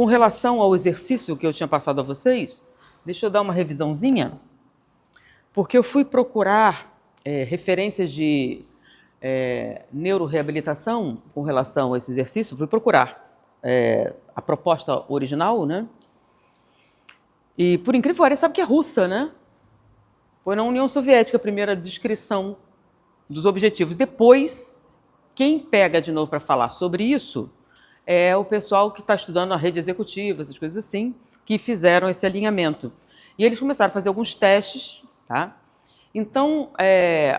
Com relação ao exercício que eu tinha passado a vocês, deixa eu dar uma revisãozinha, porque eu fui procurar referências de neuroreabilitação com relação a esse exercício, fui procurar a proposta original, né? E, por incrível que pareça, sabe que é russa, né? Foi na União Soviética a primeira descrição dos objetivos. Depois, quem pega de novo para falar sobre isso é o pessoal que está estudando a rede executiva, essas coisas assim, que fizeram esse alinhamento. E eles começaram a fazer alguns testes, tá? Então,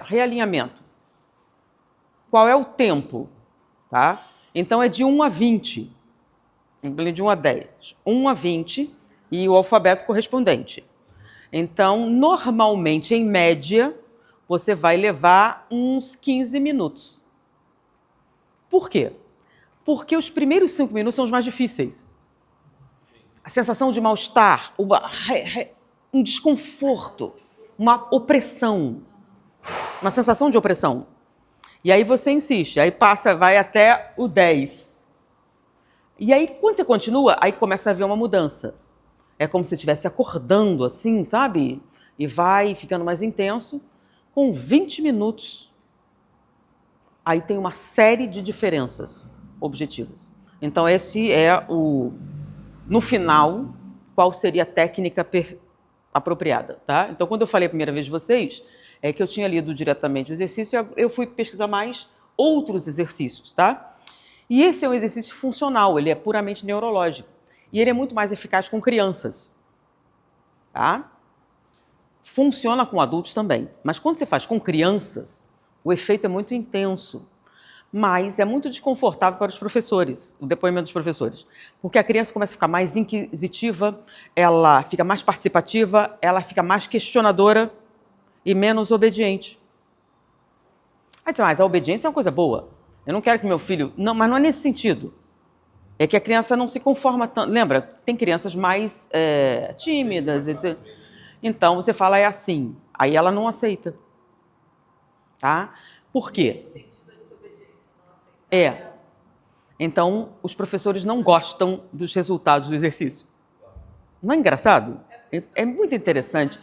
realinhamento. Qual é o tempo? Tá? Então, é de 1 a 20. De 1 a 10. 1 a 20 e o alfabeto correspondente. Então, normalmente, em média, você vai levar uns 15 minutos. Por quê? Porque os primeiros 5 minutos são os mais difíceis. A sensação de mal-estar, um desconforto, uma opressão, uma sensação de opressão. E aí você insiste, aí vai até o 10. E aí, quando você continua, aí começa a haver uma mudança. É como se estivesse acordando assim, sabe? E vai ficando mais intenso. Com 20 minutos, aí tem uma série de diferenças objetivas. Então, esse é no final, qual seria a técnica apropriada, tá? Então, quando eu falei a primeira vez de vocês, é que eu tinha lido diretamente o exercício, eu fui pesquisar mais outros exercícios, tá? E esse é um exercício funcional, ele é puramente neurológico. E ele é muito mais eficaz com crianças, tá? Funciona com adultos também. Mas quando você faz com crianças, o efeito é muito intenso. Mas é muito desconfortável para os professores, o depoimento dos professores. Porque a criança começa a ficar mais inquisitiva, ela fica mais participativa, ela fica mais questionadora e menos obediente. Aí diz, mas a obediência é uma coisa boa. Eu não quero que meu filho... Não, mas não é nesse sentido. É que a criança não se conforma tanto. Lembra? Tem crianças mais tímidas, etc. Então, você fala, é assim. Aí ela não aceita. Tá? Por quê? Então, os professores não gostam dos resultados do exercício. Não é engraçado? É muito interessante.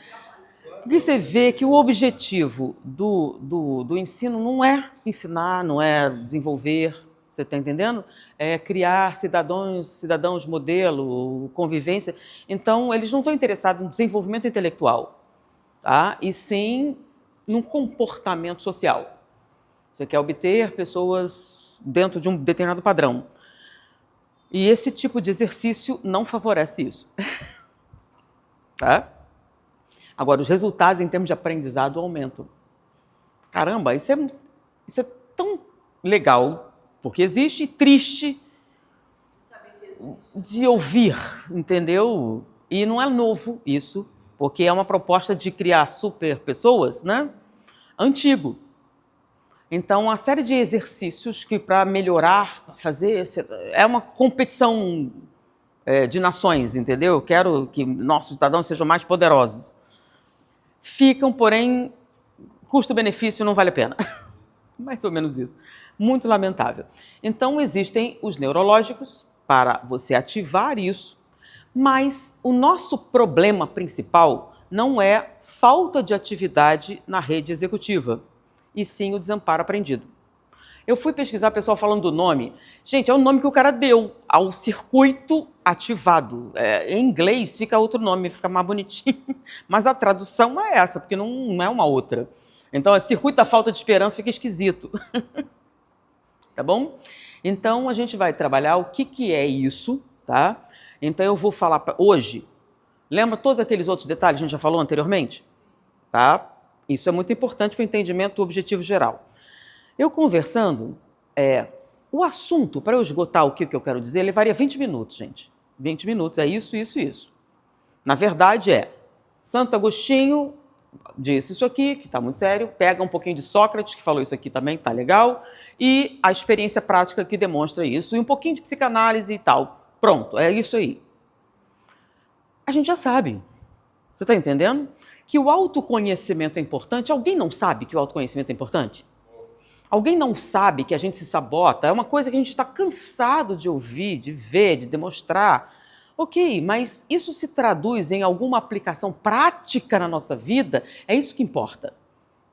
Porque você vê que o objetivo do ensino não é ensinar, não é desenvolver, você está entendendo? É criar cidadãos modelo, convivência. Então, eles não estão interessados no desenvolvimento intelectual, tá? E sim no comportamento social. Você quer obter pessoas dentro de um determinado padrão. E esse tipo de exercício não favorece isso. Tá? Agora, os resultados em termos de aprendizado aumentam. Caramba, isso é tão legal, porque existe, e triste de ouvir, entendeu? E não é novo isso, porque é uma proposta de criar super pessoas, né? Antigo. Então, uma série de exercícios que, para melhorar, fazer, é uma competição de nações, entendeu? Eu quero que nossos cidadãos sejam mais poderosos. Ficam, porém, custo-benefício não vale a pena. Mais ou menos isso. Muito lamentável. Então, existem os neurológicos para você ativar isso, mas o nosso problema principal não é falta de atividade na rede executiva, e sim o desamparo aprendido. Eu fui pesquisar, o pessoal falando do nome. Gente, é o nome que o cara deu ao circuito ativado. Em inglês fica outro nome, fica mais bonitinho. Mas a tradução é essa, porque não é uma outra. Então, circuito da falta de esperança fica esquisito. Tá bom? Então, a gente vai trabalhar o que é isso, tá? Então, eu vou falar hoje. Lembra todos aqueles outros detalhes que a gente já falou anteriormente? Tá? Isso é muito importante para o entendimento do objetivo geral. Eu conversando, o assunto, para eu esgotar o que eu quero dizer, levaria 20 minutos, gente. 20 minutos, é isso, isso, isso. Na verdade, Santo Agostinho disse isso aqui, que está muito sério, pega um pouquinho de Sócrates, que falou isso aqui também, está legal, e a experiência prática que demonstra isso, e um pouquinho de psicanálise e tal. Pronto, é isso aí. A gente já sabe. Você está entendendo? Que o autoconhecimento é importante. Alguém não sabe que o autoconhecimento é importante? Alguém não sabe que a gente se sabota? É uma coisa que a gente está cansado de ouvir, de ver, de demonstrar. Ok, mas isso se traduz em alguma aplicação prática na nossa vida? É isso que importa.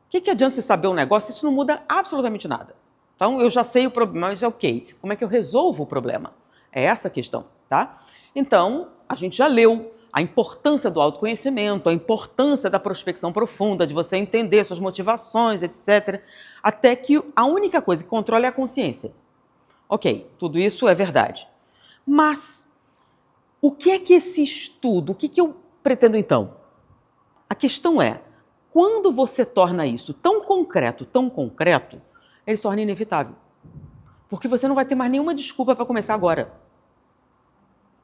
O que adianta você saber um negócio? Isso não muda absolutamente nada. Então, eu já sei o problema, mas é ok. Como é que eu resolvo o problema? É essa a questão, tá? Então, a gente já leu a importância do autoconhecimento, a importância da prospecção profunda, de você entender suas motivações, etc. Até que a única coisa que controla é a consciência. Ok, tudo isso é verdade. Mas o que é que esse estudo, o que eu pretendo então? A questão é, quando você torna isso tão concreto, ele se torna inevitável. Porque você não vai ter mais nenhuma desculpa para começar agora.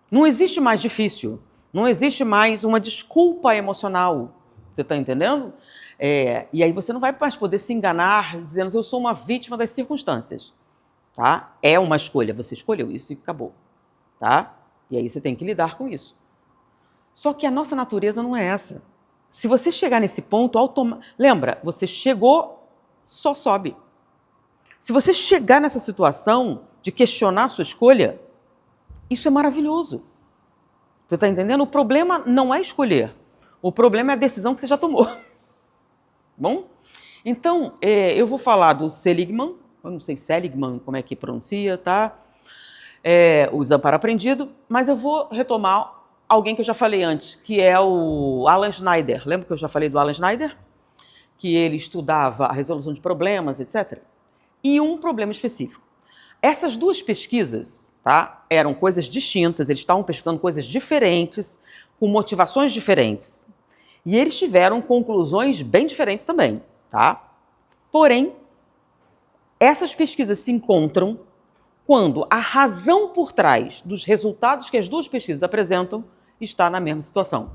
Não existe mais difícil. Não existe mais uma desculpa emocional. Você está entendendo? E aí você não vai mais poder se enganar dizendo eu sou uma vítima das circunstâncias. Tá? É uma escolha. Você escolheu isso e acabou. Tá? E aí você tem que lidar com isso. Só que a nossa natureza não é essa. Se você chegar nesse ponto, lembra, você chegou, só sobe. Se você chegar nessa situação de questionar a sua escolha, isso é maravilhoso. Você está entendendo? O problema não é escolher. O problema é a decisão que você já tomou. Bom? Então, eu vou falar do Seligman, eu não sei Seligman, como é que pronuncia, tá? O Desamparo Aprendido, mas eu vou retomar alguém que eu já falei antes, que é o Alan Schneider. Lembra que eu já falei do Alan Schneider? Que ele estudava a resolução de problemas, etc. E um problema específico. Essas duas pesquisas, tá, eram coisas distintas, eles estavam pesquisando coisas diferentes, com motivações diferentes. E eles tiveram conclusões bem diferentes também, tá? Porém, essas pesquisas se encontram quando a razão por trás dos resultados que as duas pesquisas apresentam está na mesma situação.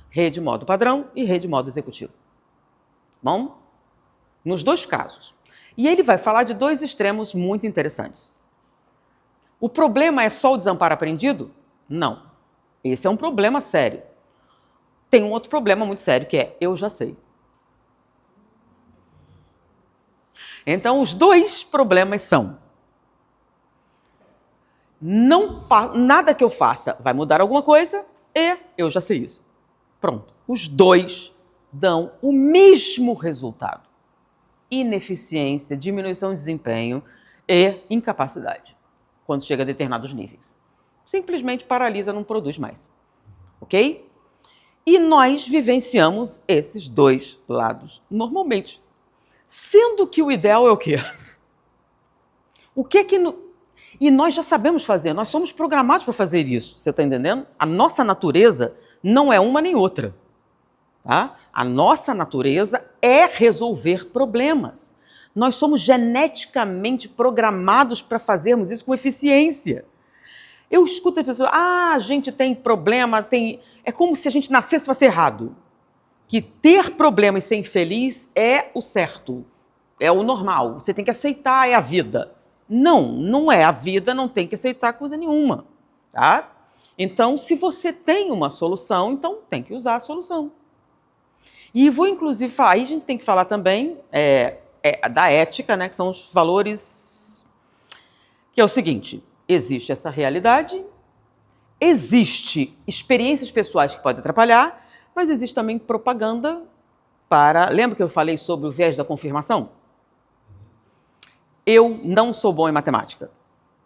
Rede modo padrão e rede modo executivo. Bom? Nos dois casos. E ele vai falar de dois extremos muito interessantes. O problema é só o desamparo aprendido? Não. Esse é um problema sério. Tem um outro problema muito sério que é eu já sei. Então, os dois problemas são nada que eu faça vai mudar alguma coisa e eu já sei isso. Pronto. Os dois dão o mesmo resultado. Ineficiência, diminuição de desempenho e incapacidade, quando chega a determinados níveis. Simplesmente paralisa, não produz mais. Ok? E nós vivenciamos esses dois lados normalmente. Sendo que o ideal é o quê? O que é que... E nós já sabemos fazer, nós somos programados para fazer isso, você está entendendo? A nossa natureza não é uma nem outra. Tá? A nossa natureza é resolver problemas. Nós somos geneticamente programados para fazermos isso com eficiência. Eu escuto as pessoas, a gente tem problema, é como se a gente nascesse para ser errado. Que ter problema e ser infeliz é o certo, é o normal, você tem que aceitar, é a vida. Não é a vida, não tem que aceitar coisa nenhuma. Tá? Então, se você tem uma solução, então tem que usar a solução. E vou, inclusive, falar, aí a gente tem que falar também da ética, né, que são os valores, que é o seguinte, existe essa realidade, existe experiências pessoais que podem atrapalhar, mas existe também propaganda para... Lembra que eu falei sobre o viés da confirmação? Eu não sou bom em matemática.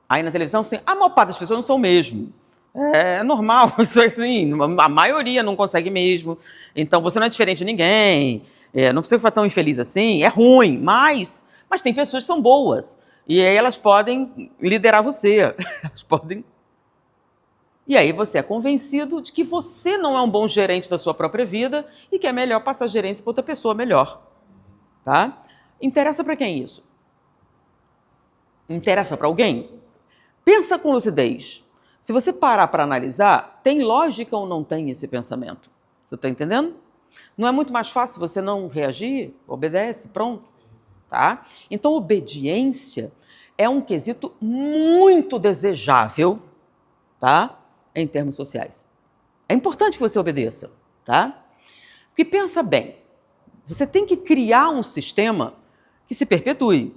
Aí na televisão, assim, a maior parte das pessoas não são mesmo. É normal, assim, a maioria não consegue mesmo. Então você não é diferente de ninguém, não precisa ficar tão infeliz assim, é ruim, mas tem pessoas que são boas. E aí elas podem liderar você. Elas podem... E aí você é convencido de que você não é um bom gerente da sua própria vida e que é melhor passar a gerência para outra pessoa melhor. Tá? Interessa para quem isso? Interessa para alguém? Pensa com lucidez. Se você parar para analisar, tem lógica ou não tem esse pensamento? Você está entendendo? Não é muito mais fácil você não reagir? Obedece, pronto. Tá? Então, obediência é um quesito muito desejável, tá? Em termos sociais. É importante que você obedeça, tá? Porque pensa bem, você tem que criar um sistema que se perpetue.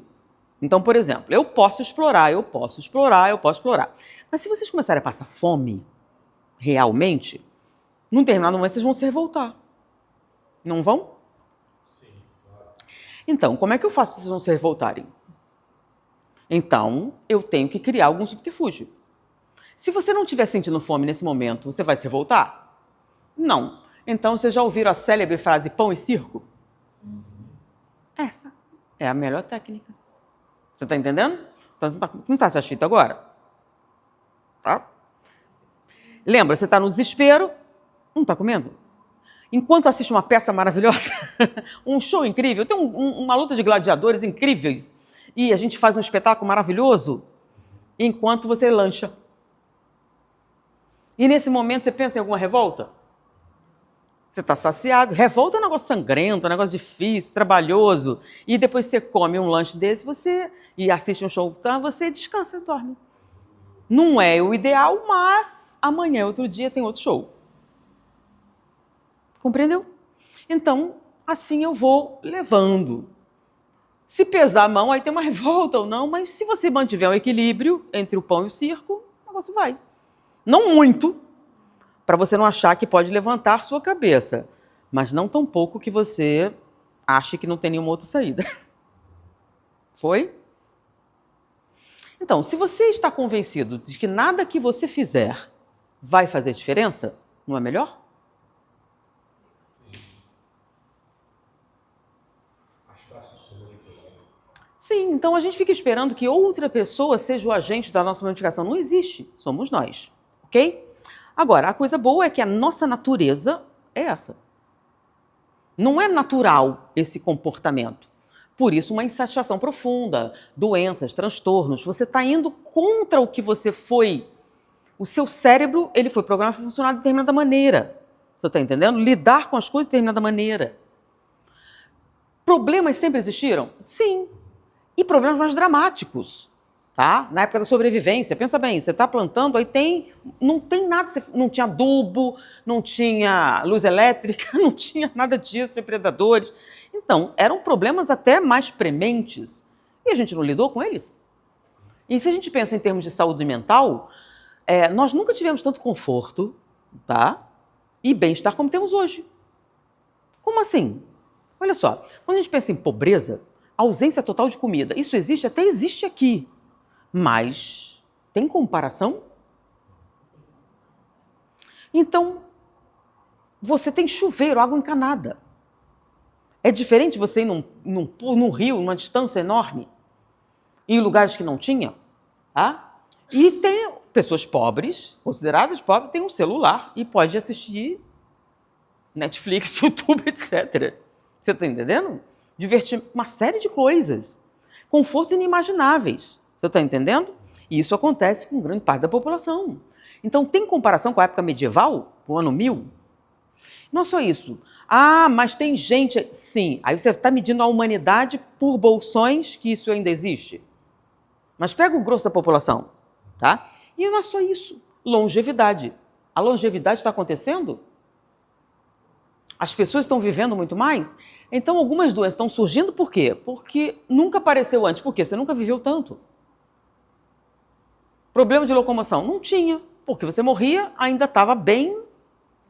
Então, por exemplo, eu posso explorar. Mas se vocês começarem a passar fome, realmente, num determinado momento vocês vão se revoltar. Não vão? Sim, claro. Então, como é que eu faço para vocês não se revoltarem? Então, eu tenho que criar algum subterfúgio. Se você não estiver sentindo fome nesse momento, você vai se revoltar? Não. Então, vocês já ouviram a célebre frase pão e circo? Essa é a melhor técnica. Você está entendendo? Então, você não está satisfeito agora? Tá? Lembra, você está no desespero, não está comendo? Enquanto assiste uma peça maravilhosa, um show incrível, tem uma luta de gladiadores incríveis, e a gente faz um espetáculo maravilhoso, enquanto você lancha. E nesse momento você pensa em alguma revolta? Você está saciado. Revolta é um negócio sangrento, um negócio difícil, trabalhoso. E depois você come um lanche desse e assiste um show, então você descansa e dorme. Não é o ideal, mas amanhã, outro dia, tem outro show. Compreendeu? Então, assim eu vou levando. Se pesar a mão, aí tem uma revolta ou não, mas se você mantiver um equilíbrio entre o pão e o circo, o negócio vai. Não muito, para você não achar que pode levantar sua cabeça, mas não tão pouco que você ache que não tem nenhuma outra saída. Foi? Então, se você está convencido de que nada que você fizer vai fazer diferença, não é melhor? Sim, então a gente fica esperando que outra pessoa seja o agente da nossa modificação. Não existe, somos nós, ok? Agora, a coisa boa é que a nossa natureza é essa. Não é natural esse comportamento. Por isso, uma insatisfação profunda, doenças, transtornos. Você está indo contra o que você foi. O seu cérebro, ele foi programado para funcionar de determinada maneira. Você está entendendo? Lidar com as coisas de determinada maneira. Problemas sempre existiram? Sim. E problemas mais dramáticos, tá? Na época da sobrevivência, pensa bem, você está plantando, aí não tem nada, não tinha adubo, não tinha luz elétrica, não tinha nada disso, tinha predadores. Então, eram problemas até mais prementes. E a gente não lidou com eles. E se a gente pensa em termos de saúde mental, nós nunca tivemos tanto conforto, tá? E bem-estar como temos hoje. Como assim? Olha só, quando a gente pensa em pobreza, ausência total de comida, isso existe, até existe aqui, mas tem comparação? Então, você tem chuveiro, água encanada. É diferente você ir num rio, numa distância enorme, em lugares que não tinha, tá? E tem pessoas pobres, consideradas pobres, têm um celular e pode assistir Netflix, YouTube, etc. Você está entendendo? Divertir uma série de coisas, confortos inimagináveis. Você está entendendo? E isso acontece com grande parte da população. Então, tem comparação com a época medieval, o ano 1000? Não é só isso. Ah, mas tem gente... Sim, aí você está medindo a humanidade por bolsões, que isso ainda existe. Mas pega o grosso da população, tá? E não é só isso. Longevidade. A longevidade está acontecendo? As pessoas estão vivendo muito mais? Então, algumas doenças estão surgindo por quê? Porque nunca apareceu antes. Por quê? Você nunca viveu tanto. Problema de locomoção? Não tinha, porque você morria, ainda estava bem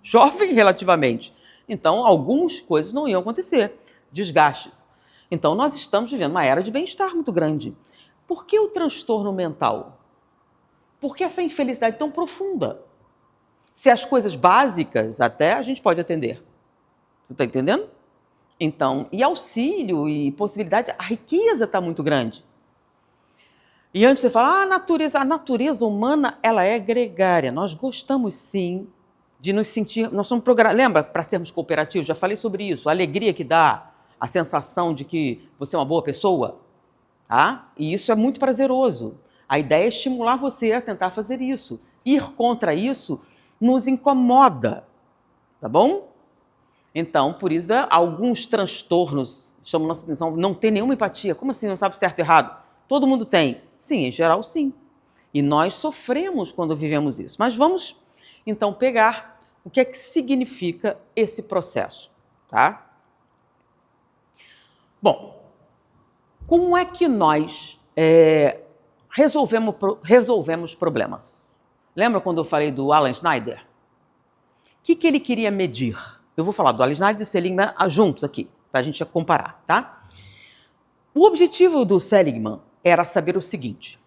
jovem relativamente. Então, algumas coisas não iam acontecer. Desgastes. Então, nós estamos vivendo uma era de bem-estar muito grande. Por que o transtorno mental? Por que essa infelicidade tão profunda? Se as coisas básicas até a gente pode atender. Você está entendendo? Então, e auxílio e possibilidade, a riqueza está muito grande. E antes você fala, a natureza humana, ela é gregária. Nós gostamos sim de nos sentir, nós somos programados, lembra, para sermos cooperativos, já falei sobre isso, a alegria que dá, a sensação de que você é uma boa pessoa, tá? E isso é muito prazeroso. A ideia é estimular você a tentar fazer isso. Ir contra isso nos incomoda, tá bom? Então, por isso, alguns transtornos chamam nossa atenção, não tem nenhuma empatia. Como assim, não sabe certo e errado? Todo mundo tem. Sim, em geral, sim. E nós sofremos quando vivemos isso. Mas vamos, então, pegar o que é que significa esse processo, tá? Bom, como é que nós resolvemos problemas? Lembra quando eu falei do Alan Snyder? que ele queria medir? Eu vou falar do Allen-Schneider e do Seligman juntos aqui, para a gente comparar, tá? O objetivo do Seligman era saber o seguinte: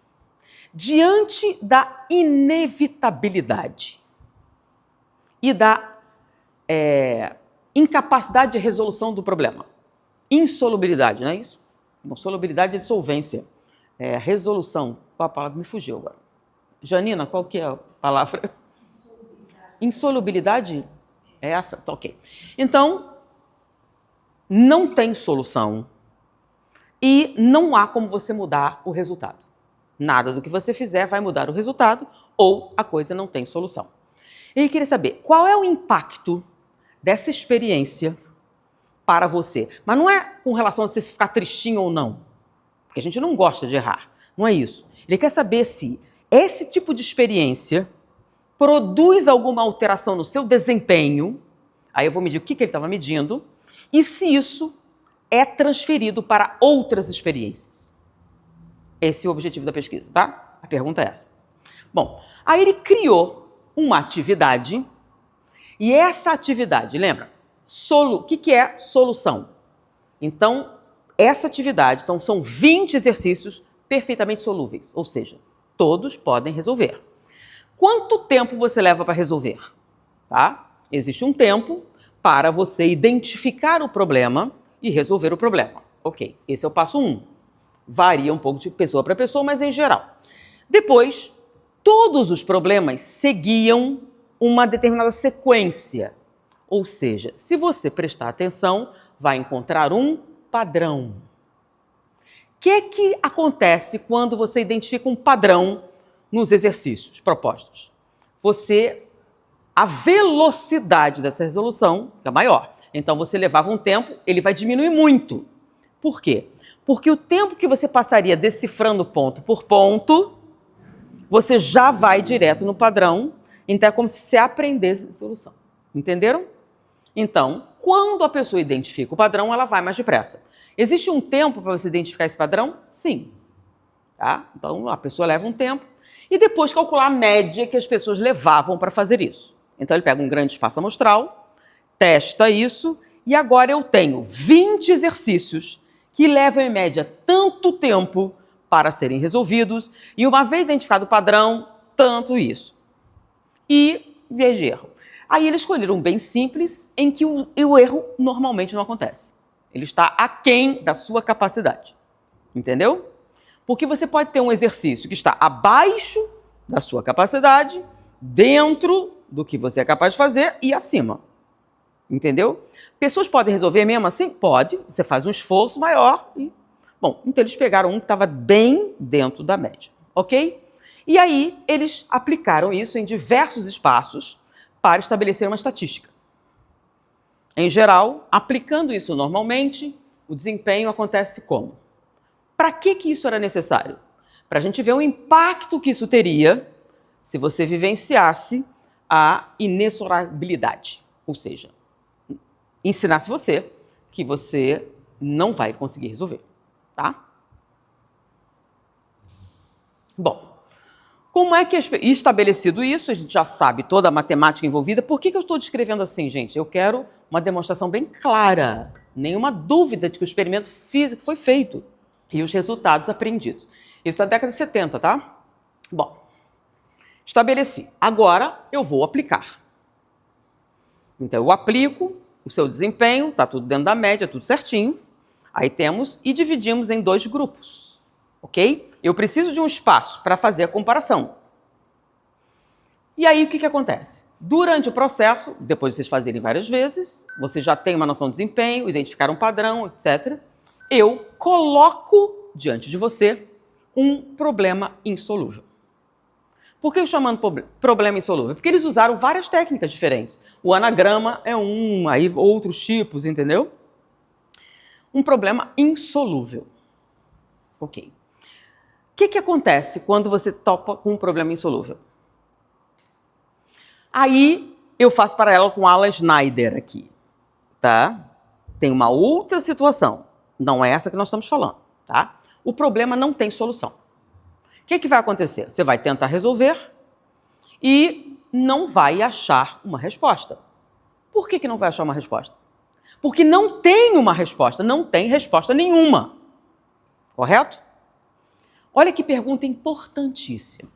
diante da inevitabilidade e da incapacidade de resolução do problema, insolubilidade, não é isso? Não, solubilidade é dissolvência. Resolução, qual a palavra? Me fugiu agora. Janina, qual que é a palavra? Insolubilidade? É essa? Tá, ok. Então, não tem solução e não há como você mudar o resultado. Nada do que você fizer vai mudar o resultado ou a coisa não tem solução. Ele queria saber qual é o impacto dessa experiência para você. Mas não é com relação a você ficar tristinho ou não, porque a gente não gosta de errar. Não é isso. Ele quer saber se esse tipo de experiência produz alguma alteração no seu desempenho. Aí eu vou medir o que ele estava medindo e se isso é transferido para outras experiências. Esse é o objetivo da pesquisa, tá? A pergunta é essa. Bom, aí ele criou uma atividade e essa atividade, lembra? O que é solução? Então, essa atividade, então, são 20 exercícios perfeitamente solúveis, ou seja, todos podem resolver. Quanto tempo você leva para resolver? Tá? Existe um tempo para você identificar o problema e resolver o problema. Ok, esse é o passo 1. Varia um pouco de pessoa para pessoa, mas em geral. Depois, todos os problemas seguiam uma determinada sequência. Ou seja, se você prestar atenção, vai encontrar um padrão. O que acontece quando você identifica um padrão nos exercícios propostos? A velocidade dessa resolução fica maior. Então, você levava um tempo, ele vai diminuir muito. Por quê? Porque o tempo que você passaria decifrando ponto por ponto, você já vai direto no padrão. Então, é como se você aprendesse a solução. Entenderam? Então, quando a pessoa identifica o padrão, ela vai mais depressa. Existe um tempo para você identificar esse padrão? Sim. Tá? Então, a pessoa leva um tempo e depois calcular a média que as pessoas levavam para fazer isso. Então, ele pega um grande espaço amostral, testa isso e agora eu tenho 20 exercícios que levam, em média, tanto tempo para serem resolvidos e, uma vez identificado o padrão, tanto isso. E viés de erro. Aí eles escolheram um bem simples, em que o erro normalmente não acontece. Ele está aquém da sua capacidade. Entendeu? Porque você pode ter um exercício que está abaixo da sua capacidade, dentro do que você é capaz de fazer e acima. Entendeu? Pessoas podem resolver mesmo assim? Pode. Você faz um esforço maior. Bom, então eles pegaram um que estava bem dentro da média. Ok? E aí eles aplicaram isso em diversos espaços para estabelecer uma estatística. Em geral, aplicando isso normalmente, o desempenho acontece como? Para que isso era necessário? Para a gente ver o impacto que isso teria se você vivenciasse a inexorabilidade. Ou seja, ensinasse você que você não vai conseguir resolver. Tá? Bom. Como é que é estabelecido isso? A gente já sabe toda a matemática envolvida. Por que eu estou descrevendo assim, gente? Eu quero uma demonstração bem clara, nenhuma dúvida de que o experimento físico foi feito e os resultados aprendidos. Isso da década de 70, tá? Bom, estabeleci. Agora eu vou aplicar. Então eu aplico o seu desempenho, está tudo dentro da média, tudo certinho. Aí temos e dividimos em 2 grupos, ok? Eu preciso de um espaço para fazer a comparação. E aí, o que acontece? Durante o processo, depois de vocês fazerem várias vezes, você já tem uma noção de desempenho, identificar um padrão, etc. Eu coloco diante de você um problema insolúvel. Por que eu chamando problema insolúvel? Porque eles usaram várias técnicas diferentes. O anagrama é um, aí outros tipos, entendeu? Um problema insolúvel. Ok. O que acontece quando você topa com um problema insolúvel? Aí eu faço paralelo com Allen-Schneider aqui, tá? Tem uma outra situação, não é essa que nós estamos falando, tá? O problema não tem solução. O que vai acontecer? Você vai tentar resolver e não vai achar uma resposta. Por que não vai achar uma resposta? Porque não tem uma resposta, não tem resposta nenhuma. Correto? Olha que pergunta importantíssima.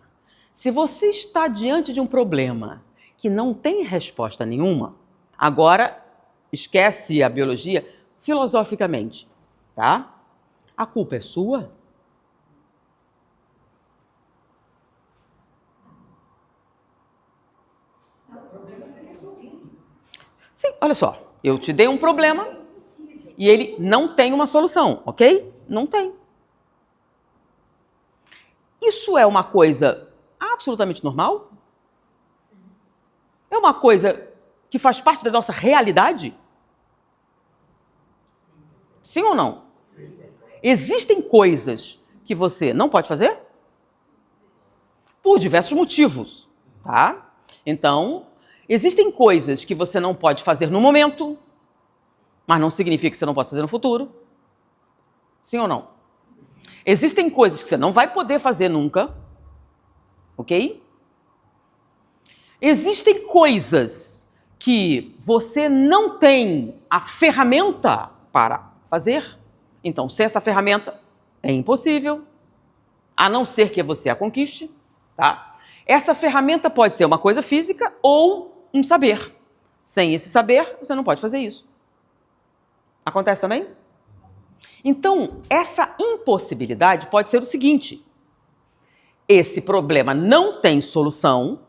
Se você está diante de um problema que não tem resposta nenhuma, agora esquece a biologia filosoficamente, tá? A culpa é sua? Sim, olha só, eu te dei um problema e ele não tem uma solução, ok? Não tem. Isso é uma coisa absolutamente normal? É uma coisa que faz parte da nossa realidade? Sim ou não? Existem coisas que você não pode fazer? Por diversos motivos, tá? Então, existem coisas que você não pode fazer no momento, mas não significa que você não possa fazer no futuro. Sim ou não? Existem coisas que você não vai poder fazer nunca, ok? Existem coisas que você não tem a ferramenta para fazer. Então, sem essa ferramenta, é impossível, a não ser que você a conquiste, tá? Essa ferramenta pode ser uma coisa física ou um saber. Sem esse saber, você não pode fazer isso. Acontece também? Então, essa impossibilidade pode ser o seguinte: esse problema não tem solução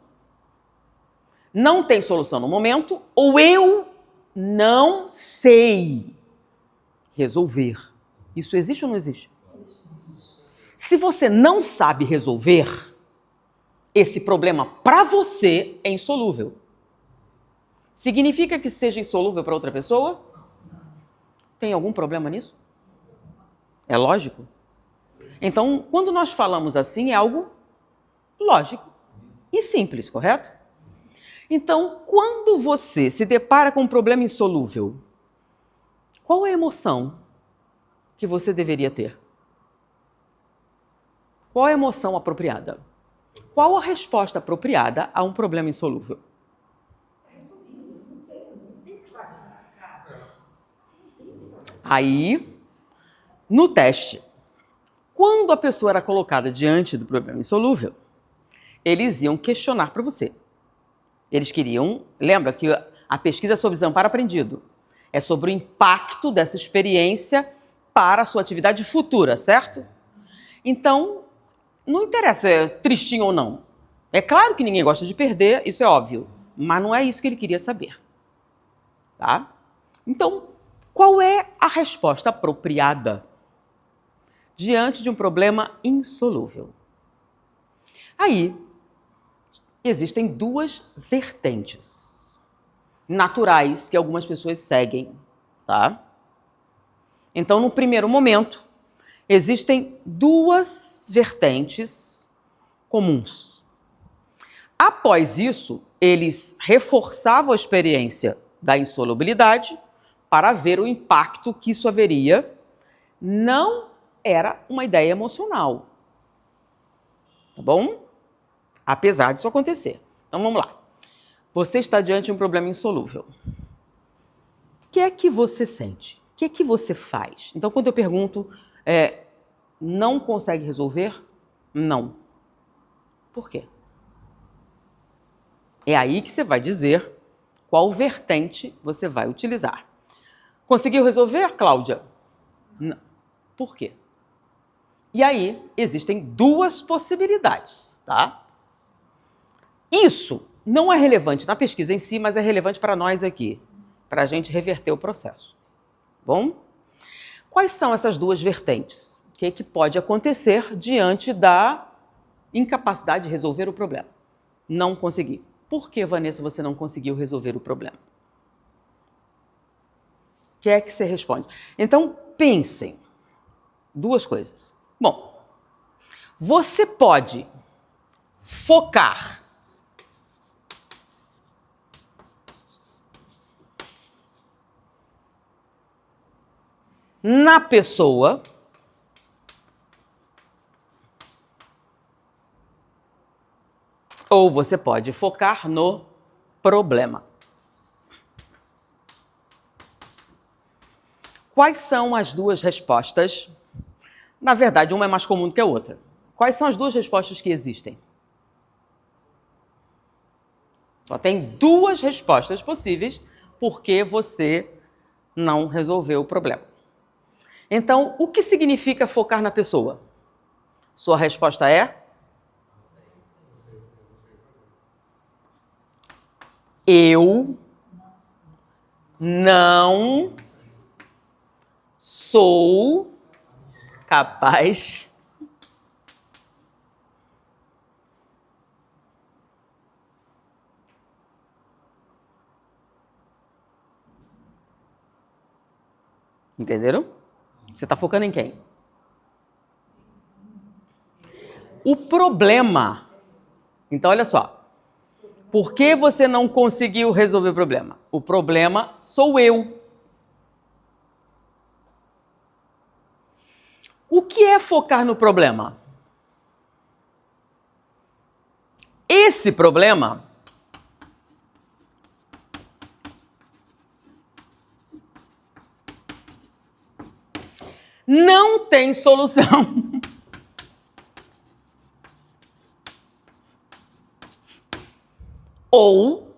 no momento, ou eu não sei resolver. Isso existe ou não existe? Se você não sabe resolver, esse problema para você é insolúvel. Significa que seja insolúvel para outra pessoa? Tem algum problema nisso? É lógico? Então, quando nós falamos assim, é algo lógico e simples, correto? Então, quando você se depara com um problema insolúvel, qual é a emoção que você deveria ter? Qual é a emoção apropriada? Qual a resposta apropriada a um problema insolúvel? Aí, no teste, quando a pessoa era colocada diante do problema insolúvel, eles iam questionar para você. Eles queriam... Lembra que a pesquisa é sobre desamparo aprendido. É sobre o impacto dessa experiência para a sua atividade futura, certo? Então, não interessa se é tristinho ou não. É claro que ninguém gosta de perder, isso é óbvio. Mas não é isso que ele queria saber. Tá? Então, qual é a resposta apropriada diante de um problema insolúvel? Aí, existem duas vertentes naturais que algumas pessoas seguem, tá? Então, no primeiro momento, existem duas vertentes comuns. Após isso, eles reforçavam a experiência da insolubilidade para ver o impacto que isso haveria. Não era uma ideia emocional, tá bom? Apesar disso acontecer. Então, vamos lá. Você está diante de um problema insolúvel. O que é que você sente? O que é que você faz? Então, quando eu pergunto, não consegue resolver? Não. Por quê? É aí que você vai dizer qual vertente você vai utilizar. Conseguiu resolver, Cláudia? Não. Por quê? E aí, existem duas possibilidades, tá? Isso não é relevante na pesquisa em si, mas é relevante para nós aqui, para a gente reverter o processo. Bom? Quais são essas duas vertentes? O que pode acontecer diante da incapacidade de resolver o problema? Não conseguir. Por que, Vanessa, você não conseguiu resolver o problema? O que é que você responde? Então, pensem. Duas coisas. Bom, você pode focar na pessoa ou você pode focar no problema. Quais são as duas respostas? Na verdade, uma é mais comum do que a outra. Quais são as duas respostas que existem? Só tem duas respostas possíveis porque você não resolveu o problema. Então, o que significa focar na pessoa? Sua resposta é? Eu não sou capaz Entenderam? Você está focando em quem? O problema. Então, olha só. Por que você não conseguiu resolver o problema? O problema sou eu. O que é focar no problema? Esse problema não tem solução. Ou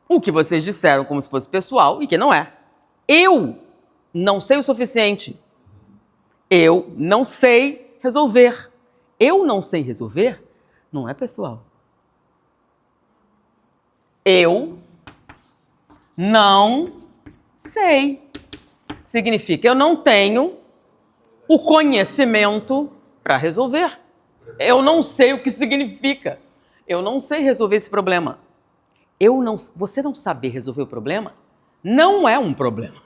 o que vocês disseram como se fosse pessoal e que não é. Eu não sei o suficiente. Eu não sei resolver. Eu não sei resolver não é pessoal. Eu não sei. Significa eu não tenho o conhecimento para resolver. Eu não sei o que significa. Eu não sei resolver esse problema. Você não saber resolver o problema não é um problema.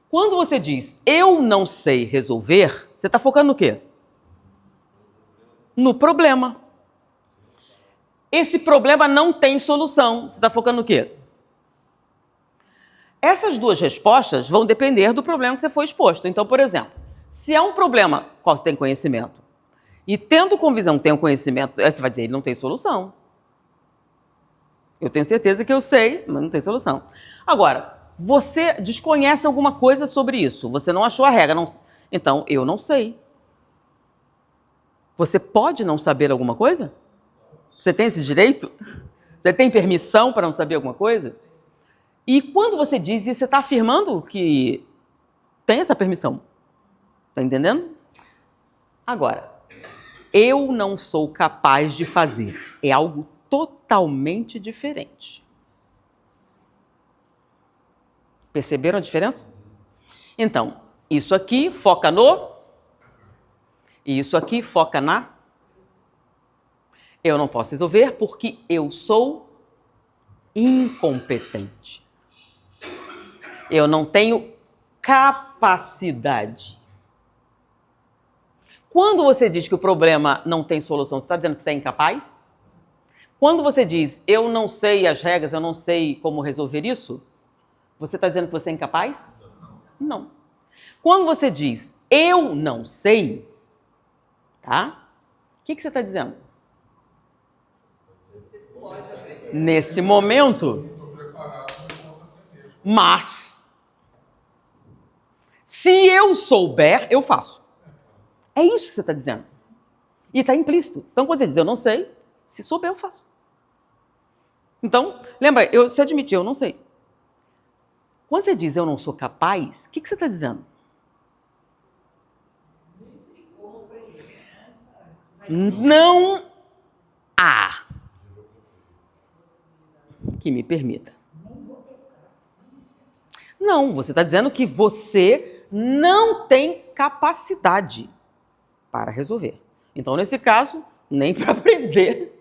Quando você diz eu não sei resolver, você está focando no quê? No problema. Esse problema não tem solução. Você está focando no quê? Essas duas respostas vão depender do problema que você foi exposto. Então, por exemplo, se é um problema qual você tem conhecimento, e tendo com visão tem um conhecimento, você vai dizer, ele não tem solução. Eu tenho certeza que eu sei, mas não tem solução. Agora, você desconhece alguma coisa sobre isso, você não achou a regra, não... Então, eu não sei. Você pode não saber alguma coisa? Você tem esse direito? Você tem permissão para não saber alguma coisa? E quando você diz isso, você está afirmando que tem essa permissão. Está entendendo? Agora, eu não sou capaz de fazer. É algo totalmente diferente. Perceberam a diferença? Então, isso aqui foca no... E isso aqui foca na... Eu não posso resolver porque eu sou incompetente. Eu não tenho capacidade. Quando você diz que o problema não tem solução, você está dizendo que você é incapaz? Quando você diz, eu não sei as regras, eu não sei como resolver isso, você está dizendo que você é incapaz? Não. Quando você diz, eu não sei, tá? O que você está dizendo? Você pode aprender. Nesse momento, mas, se eu souber, eu faço. É isso que você está dizendo. E está implícito. Então, quando você diz, eu não sei, se souber, eu faço. Então, lembra, você admitiu, eu não sei. Quando você diz, eu não sou capaz, o que você está dizendo? Não há que me permita. Não, você está dizendo que você não tem capacidade para resolver. Então, nesse caso, nem para aprender.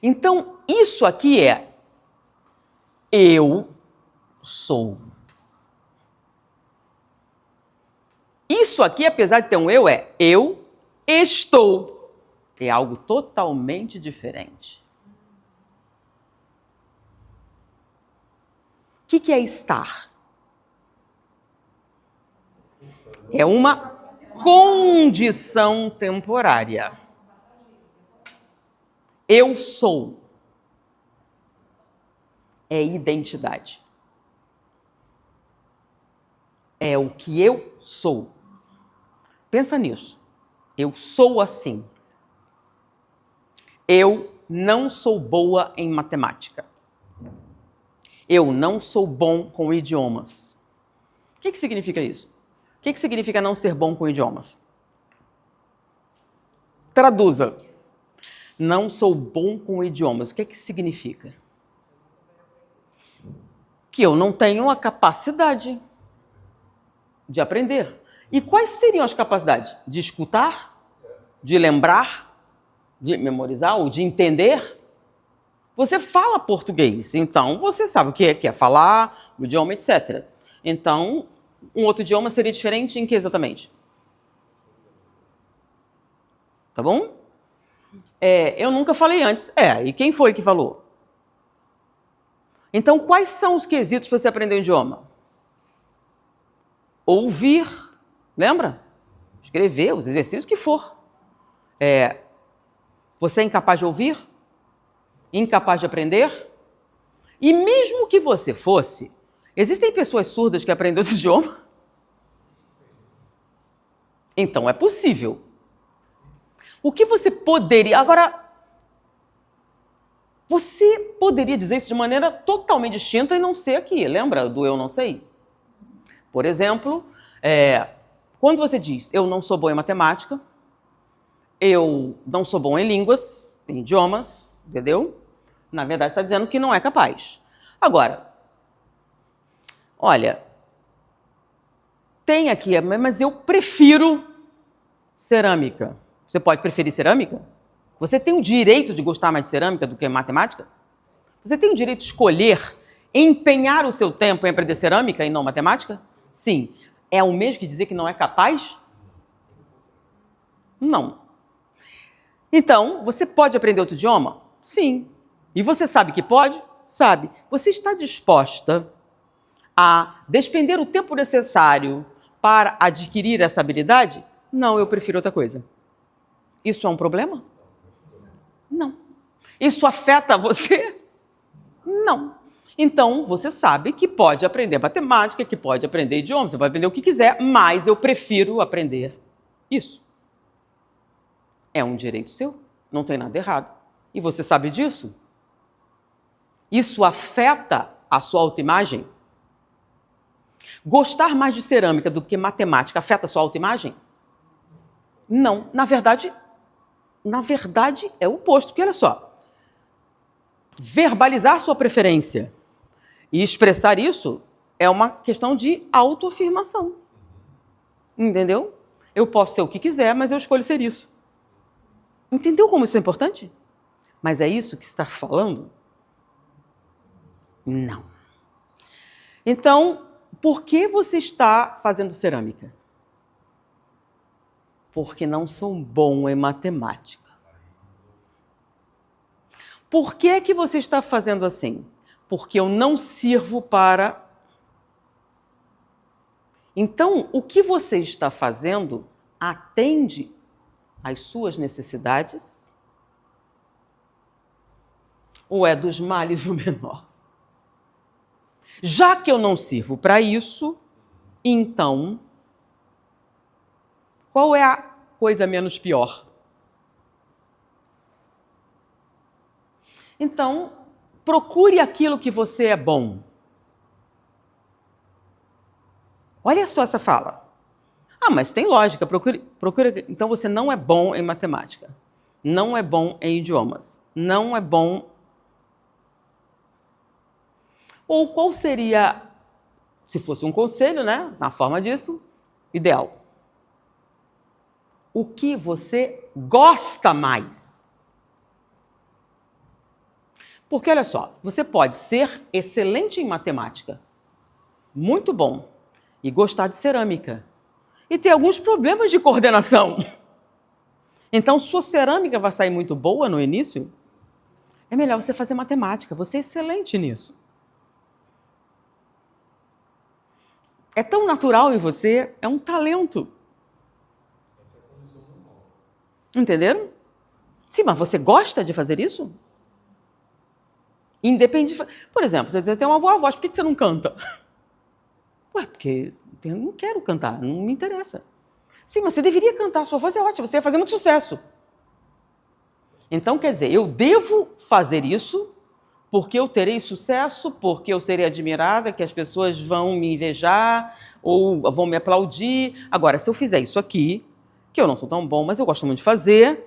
Então, isso aqui é eu sou. Isso aqui, apesar de ter um eu, é eu estou. É algo totalmente diferente. O que é estar? É uma condição temporária. Eu sou. É identidade. É o que eu sou. Pensa nisso. Eu sou assim. Eu não sou boa em matemática. Eu não sou bom com idiomas. O que significa isso? O que significa não ser bom com idiomas? Traduza. Não sou bom com idiomas. O que significa? Que eu não tenho a capacidade de aprender. E quais seriam as capacidades? De escutar? De lembrar? De memorizar ou de entender? Você fala português, então você sabe o que é falar, o idioma, etc. Então, um outro idioma seria diferente em que exatamente? Tá bom? Eu nunca falei antes. E quem foi que falou? Então, quais são os quesitos para você aprender um idioma? Ouvir, lembra? Escrever, os exercícios que for. Você é incapaz de ouvir? Incapaz de aprender? E mesmo que você fosse, existem pessoas surdas que aprendem esse idioma? Então é possível. O que você poderia... Agora, você poderia dizer isso de maneira totalmente distinta e não ser aqui. Lembra do eu não sei? Por exemplo, quando você diz eu não sou bom em matemática, eu não sou bom em línguas, em idiomas, entendeu? Na verdade, está dizendo que não é capaz. Agora, olha, tem aqui, mas eu prefiro cerâmica. Você pode preferir cerâmica? Você tem o direito de gostar mais de cerâmica do que matemática? Você tem o direito de escolher, empenhar o seu tempo em aprender cerâmica e não matemática? Sim. É o mesmo que dizer que não é capaz? Não. Então, você pode aprender outro idioma? Sim. E você sabe que pode? Sabe. Você está disposta a despender o tempo necessário para adquirir essa habilidade? Não, eu prefiro outra coisa. Isso é um problema? Não. Isso afeta você? Não. Então, você sabe que pode aprender matemática, que pode aprender idioma, você pode aprender o que quiser, mas eu prefiro aprender isso. É um direito seu, não tem nada errado. E você sabe disso? Isso afeta a sua autoimagem? Gostar mais de cerâmica do que matemática afeta a sua autoimagem? Não. Na verdade é o oposto. Porque olha só, verbalizar sua preferência e expressar isso é uma questão de autoafirmação. Entendeu? Eu posso ser o que quiser, mas eu escolho ser isso. Entendeu como isso é importante? Mas é isso que está falando? Não. Então, por que você está fazendo cerâmica? Porque não sou bom em matemática. Por que que você está fazendo assim? Porque eu não sirvo para... Então, o que você está fazendo atende às suas necessidades? Ou é dos males o menor? Já que eu não sirvo para isso, então, qual é a coisa menos pior? Então, procure aquilo que você é bom. Olha só essa fala. Mas tem lógica, procure. Então você não é bom em matemática, não é bom em idiomas, não é bom... Ou qual seria, se fosse um conselho, né, na forma disso, ideal? O que você gosta mais? Porque, olha só, você pode ser excelente em matemática, muito bom, e gostar de cerâmica, e ter alguns problemas de coordenação. Então, sua cerâmica vai sair muito boa no início, é melhor você fazer matemática, você é excelente nisso. É tão natural em você, é um talento. Entenderam? Sim, mas você gosta de fazer isso? Independente. Por exemplo, você tem uma boa voz, por que você não canta? Porque Eu não quero cantar, não me interessa. Sim, mas você deveria cantar, sua voz é ótima, você ia fazer muito sucesso. Então, quer dizer, eu devo fazer isso porque eu terei sucesso, porque eu serei admirada, que as pessoas vão me invejar ou vão me aplaudir. Agora, se eu fizer isso aqui, que eu não sou tão bom, mas eu gosto muito de fazer,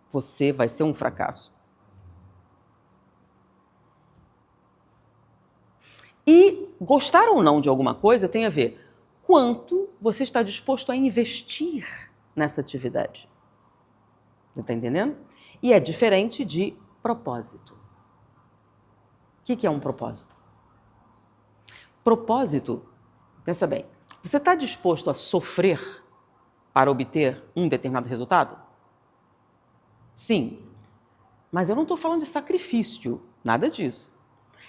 você vai ser um fracasso. E gostar ou não de alguma coisa tem a ver quanto você está disposto a investir nessa atividade. Está entendendo? E é diferente de propósito. O que é um propósito? Propósito, pensa bem, você está disposto a sofrer para obter um determinado resultado? Sim, mas eu não estou falando de sacrifício, nada disso.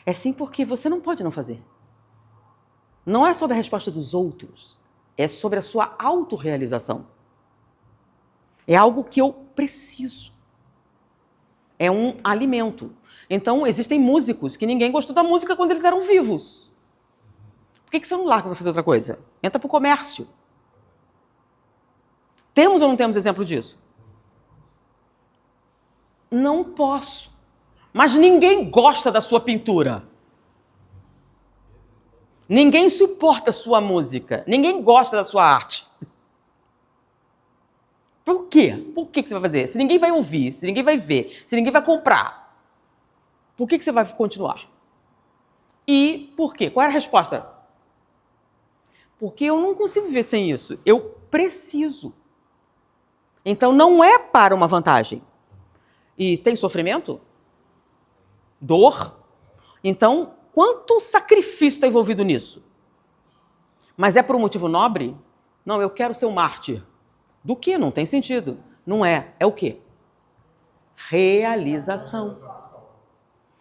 É sim porque você não pode não fazer. Não é sobre a resposta dos outros, é sobre a sua autorrealização. É algo que eu preciso. É um alimento. Então, existem músicos que ninguém gostou da música quando eles eram vivos. Por que você não larga para fazer outra coisa? Entra para o comércio. Temos ou não temos exemplo disso? Não posso. Mas ninguém gosta da sua pintura. Ninguém suporta a sua música. Ninguém gosta da sua arte. Por quê? Por que você vai fazer? Se ninguém vai ouvir, se ninguém vai ver, se ninguém vai comprar, por que você vai continuar? E por quê? Qual era a resposta? Porque eu não consigo viver sem isso. Eu preciso. Então não é para uma vantagem. E tem sofrimento? Dor? Então, quanto sacrifício está envolvido nisso? Mas é por um motivo nobre? Não, eu quero ser um mártir. Do que? Não tem sentido. Não é. É o quê? Realização.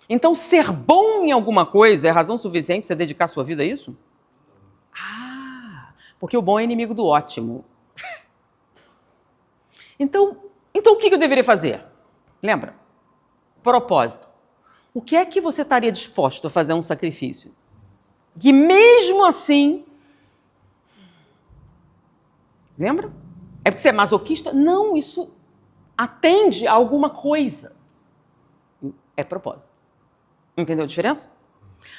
Então, ser bom em alguma coisa é razão suficiente você dedicar sua vida a isso? Ah, porque o bom é inimigo do ótimo. Então o que eu deveria fazer? Lembra? Propósito. O que é que você estaria disposto a fazer um sacrifício? Que mesmo assim... Lembra? É porque você é masoquista? Não, isso atende a alguma coisa. É propósito. Entendeu a diferença?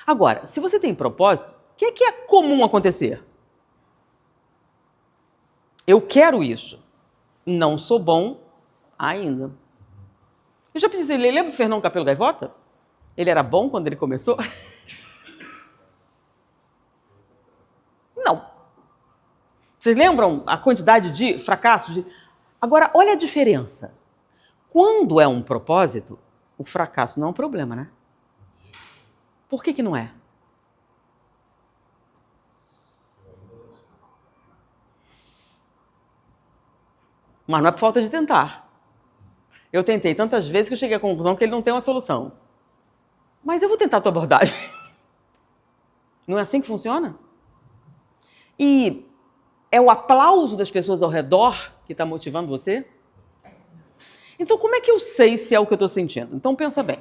Agora, se você tem propósito, o que é comum acontecer? Eu quero isso. Não sou bom ainda. Eu já pensei, lembra do Fernão Capelo Gaivota? Ele era bom quando ele começou? Não. Vocês lembram a quantidade de fracassos? Agora, olha a diferença. Quando é um propósito, o fracasso não é um problema, né? Por que não é? Mas não é por falta de tentar. Eu tentei tantas vezes que eu cheguei à conclusão que ele não tem uma solução. Mas eu vou tentar a tua abordagem. Não é assim que funciona? E é o aplauso das pessoas ao redor que está motivando você? Então, como é que eu sei se é o que eu estou sentindo? Então, pensa bem.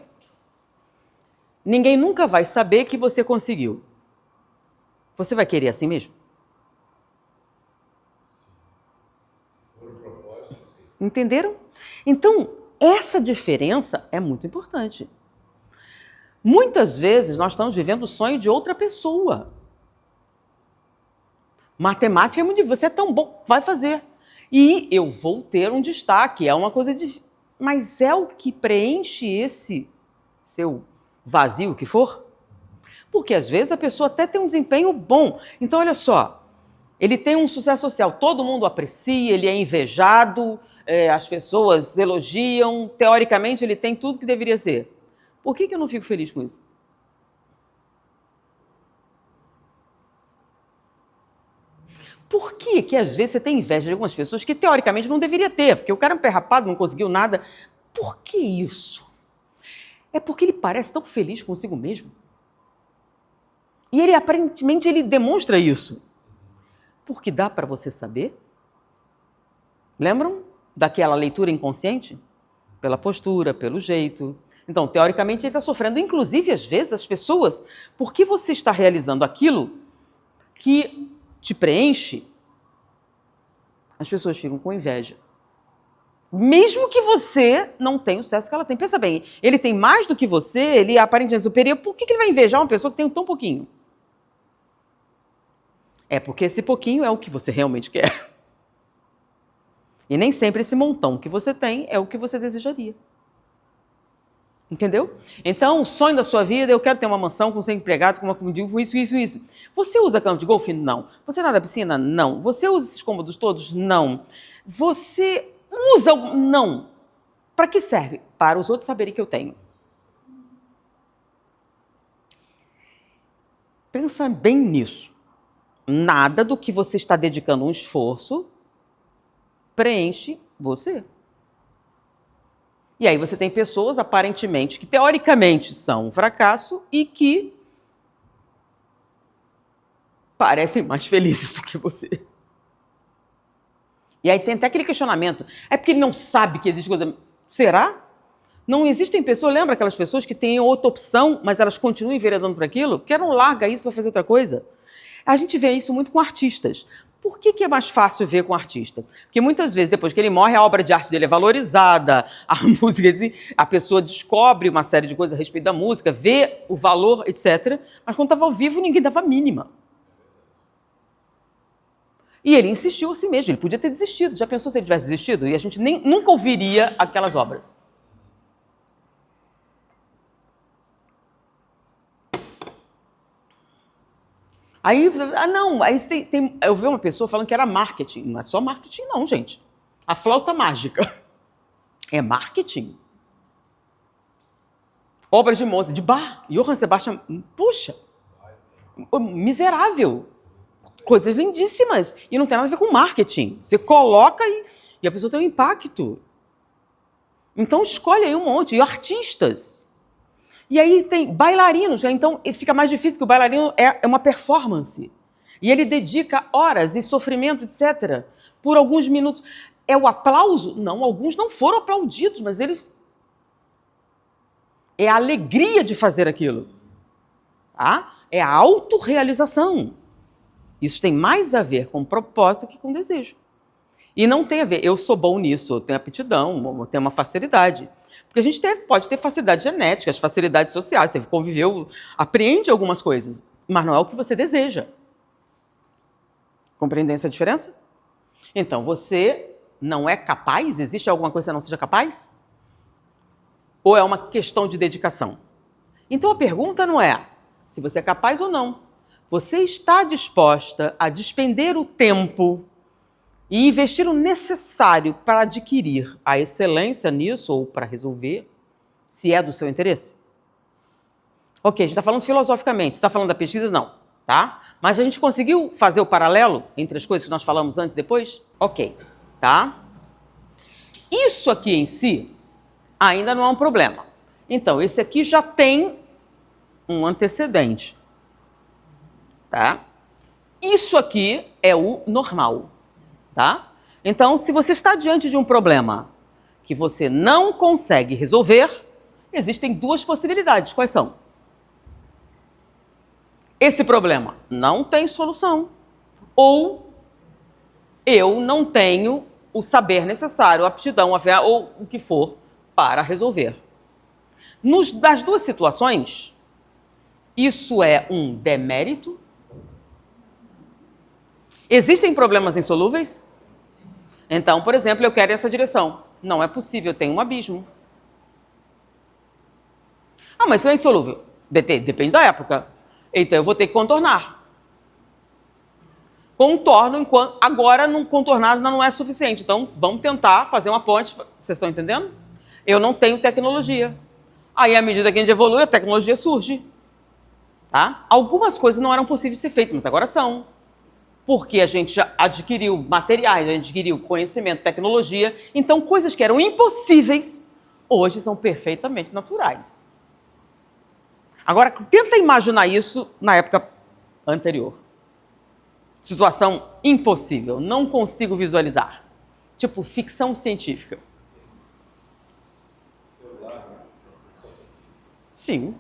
Ninguém nunca vai saber que você conseguiu. Você vai querer assim mesmo? Entenderam? Então, essa diferença é muito importante. Muitas vezes nós estamos vivendo o sonho de outra pessoa. Matemática é muito difícil. Você é tão bom, vai fazer. E eu vou ter um destaque, é uma coisa de... Mas é o que preenche esse seu vazio que for? Porque às vezes a pessoa até tem um desempenho bom. Então, olha só, ele tem um sucesso social, todo mundo aprecia, ele é invejado, as pessoas elogiam, teoricamente ele tem tudo que deveria ser. Por que eu não fico feliz com isso? Por que às vezes você tem inveja de algumas pessoas que teoricamente não deveria ter? Porque o cara é um pé rapado, não conseguiu nada. Por que isso? É porque ele parece tão feliz consigo mesmo. E ele aparentemente ele demonstra isso. Porque dá para você saber? Lembram daquela leitura inconsciente? Pela postura, pelo jeito. Então, teoricamente, ele está sofrendo. Inclusive, às vezes, as pessoas... Por que você está realizando aquilo que te preenche, as pessoas ficam com inveja. Mesmo que você não tenha o sucesso que ela tem. Pensa bem, ele tem mais do que você, ele é aparentemente superior, por que ele vai invejar uma pessoa que tem tão pouquinho? É porque esse pouquinho é o que você realmente quer. E nem sempre esse montão que você tem é o que você desejaria. Entendeu? Então, o sonho da sua vida, eu quero ter uma mansão com 100 empregados, com isso. Você usa campo de golfe? Não. Você nada na piscina? Não. Você usa esses cômodos todos? Não. Você usa? Não. Para que serve? Para os outros saberem que eu tenho. Pensa bem nisso. Nada do que você está dedicando um esforço preenche você. E aí você tem pessoas, aparentemente, que teoricamente são um fracasso e que parecem mais felizes do que você. E aí tem até aquele questionamento. É porque ele não sabe que existe coisa... Será? Não existem pessoas... Lembra aquelas pessoas que têm outra opção, mas elas continuam enveredando por aquilo? Porque não larga isso para fazer outra coisa? A gente vê isso muito com artistas. Por que é mais fácil ver com artista? Porque muitas vezes, depois que ele morre, a obra de arte dele é valorizada, a música, a pessoa descobre uma série de coisas a respeito da música, vê o valor, etc. Mas quando estava ao vivo, ninguém dava a mínima. E ele insistiu a si mesmo, ele podia ter desistido. Já pensou se ele tivesse desistido? E a gente nunca ouviria aquelas obras. Aí, eu vi uma pessoa falando que era marketing. Não é só marketing não, gente. A flauta mágica é marketing. Obras de Mozart, de Bach, Johann Sebastian, puxa, miserável. Coisas lindíssimas. E não tem nada a ver com marketing. Você coloca e a pessoa tem um impacto. Então escolhe aí um monte. E artistas. E aí tem bailarinos, então fica mais difícil, que o bailarino é uma performance. E ele dedica horas e sofrimento, etc., por alguns minutos. É o aplauso? Não, alguns não foram aplaudidos, mas eles... É a alegria de fazer aquilo. Tá? É a autorrealização. Isso tem mais a ver com propósito que com desejo. E não tem a ver, eu sou bom nisso, eu tenho aptidão, eu tenho uma facilidade. Porque a gente pode ter facilidades genéticas, facilidades sociais, você conviveu, aprende algumas coisas, mas não é o que você deseja. Compreendem essa diferença? Então, você não é capaz? Existe alguma coisa que você não seja capaz? Ou é uma questão de dedicação? Então, a pergunta não é se você é capaz ou não. Você está disposta a despender o tempo e investir o necessário para adquirir a excelência nisso ou para resolver, se é do seu interesse? Ok, a gente está falando filosoficamente, está falando da pesquisa? Não, tá? Mas a gente conseguiu fazer o paralelo entre as coisas que nós falamos antes e depois? Ok, tá? Isso aqui em si ainda não é um problema. Então, esse aqui já tem um antecedente, tá? Isso aqui é o normal. Tá? Então, se você está diante de um problema que você não consegue resolver, existem duas possibilidades. Quais são? Esse problema não tem solução. Ou eu não tenho o saber necessário, a aptidão, ou o que for, para resolver. Das duas situações, isso é um demérito. Existem problemas insolúveis? Então, por exemplo, eu quero essa direção. Não é possível, eu tenho um abismo. Ah, mas isso é insolúvel. Depende da época. Então, eu vou ter que contornar. Contorno enquanto... Agora, contornar não é suficiente. Então, vamos tentar fazer uma ponte. Vocês estão entendendo? Eu não tenho tecnologia. Aí, à medida que a gente evolui, a tecnologia surge. Tá? Algumas coisas não eram possíveis de ser feitas, mas agora são. Porque a gente já adquiriu materiais, a gente adquiriu conhecimento, tecnologia. Então, coisas que eram impossíveis, hoje são perfeitamente naturais. Agora, tenta imaginar isso na época anterior. Situação impossível, não consigo visualizar. Tipo, ficção científica. Sim.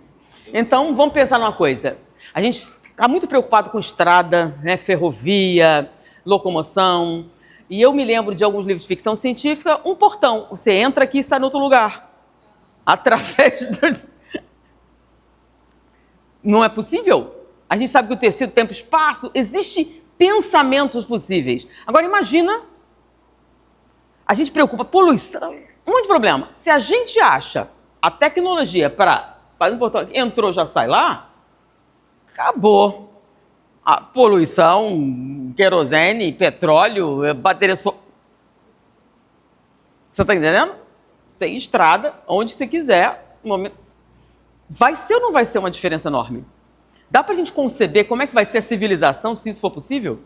Então, vamos pensar numa coisa. A gente está muito preocupado com estrada, né, ferrovia, locomoção. E eu me lembro de alguns livros de ficção científica, um portão. Você entra aqui e sai em outro lugar. Através do... Não é possível? A gente sabe que o tecido, tempo e espaço, existe pensamentos possíveis. Agora imagina, a gente preocupa, poluição, um monte de problema. Se a gente acha a tecnologia para fazer um portão, entrou, já sai lá, acabou. A poluição, querosene, petróleo, bateria... Você está entendendo? Você estrada, onde você quiser, no momento... Vai ser ou não vai ser uma diferença enorme? Dá para a gente conceber como é que vai ser a civilização, se isso for possível?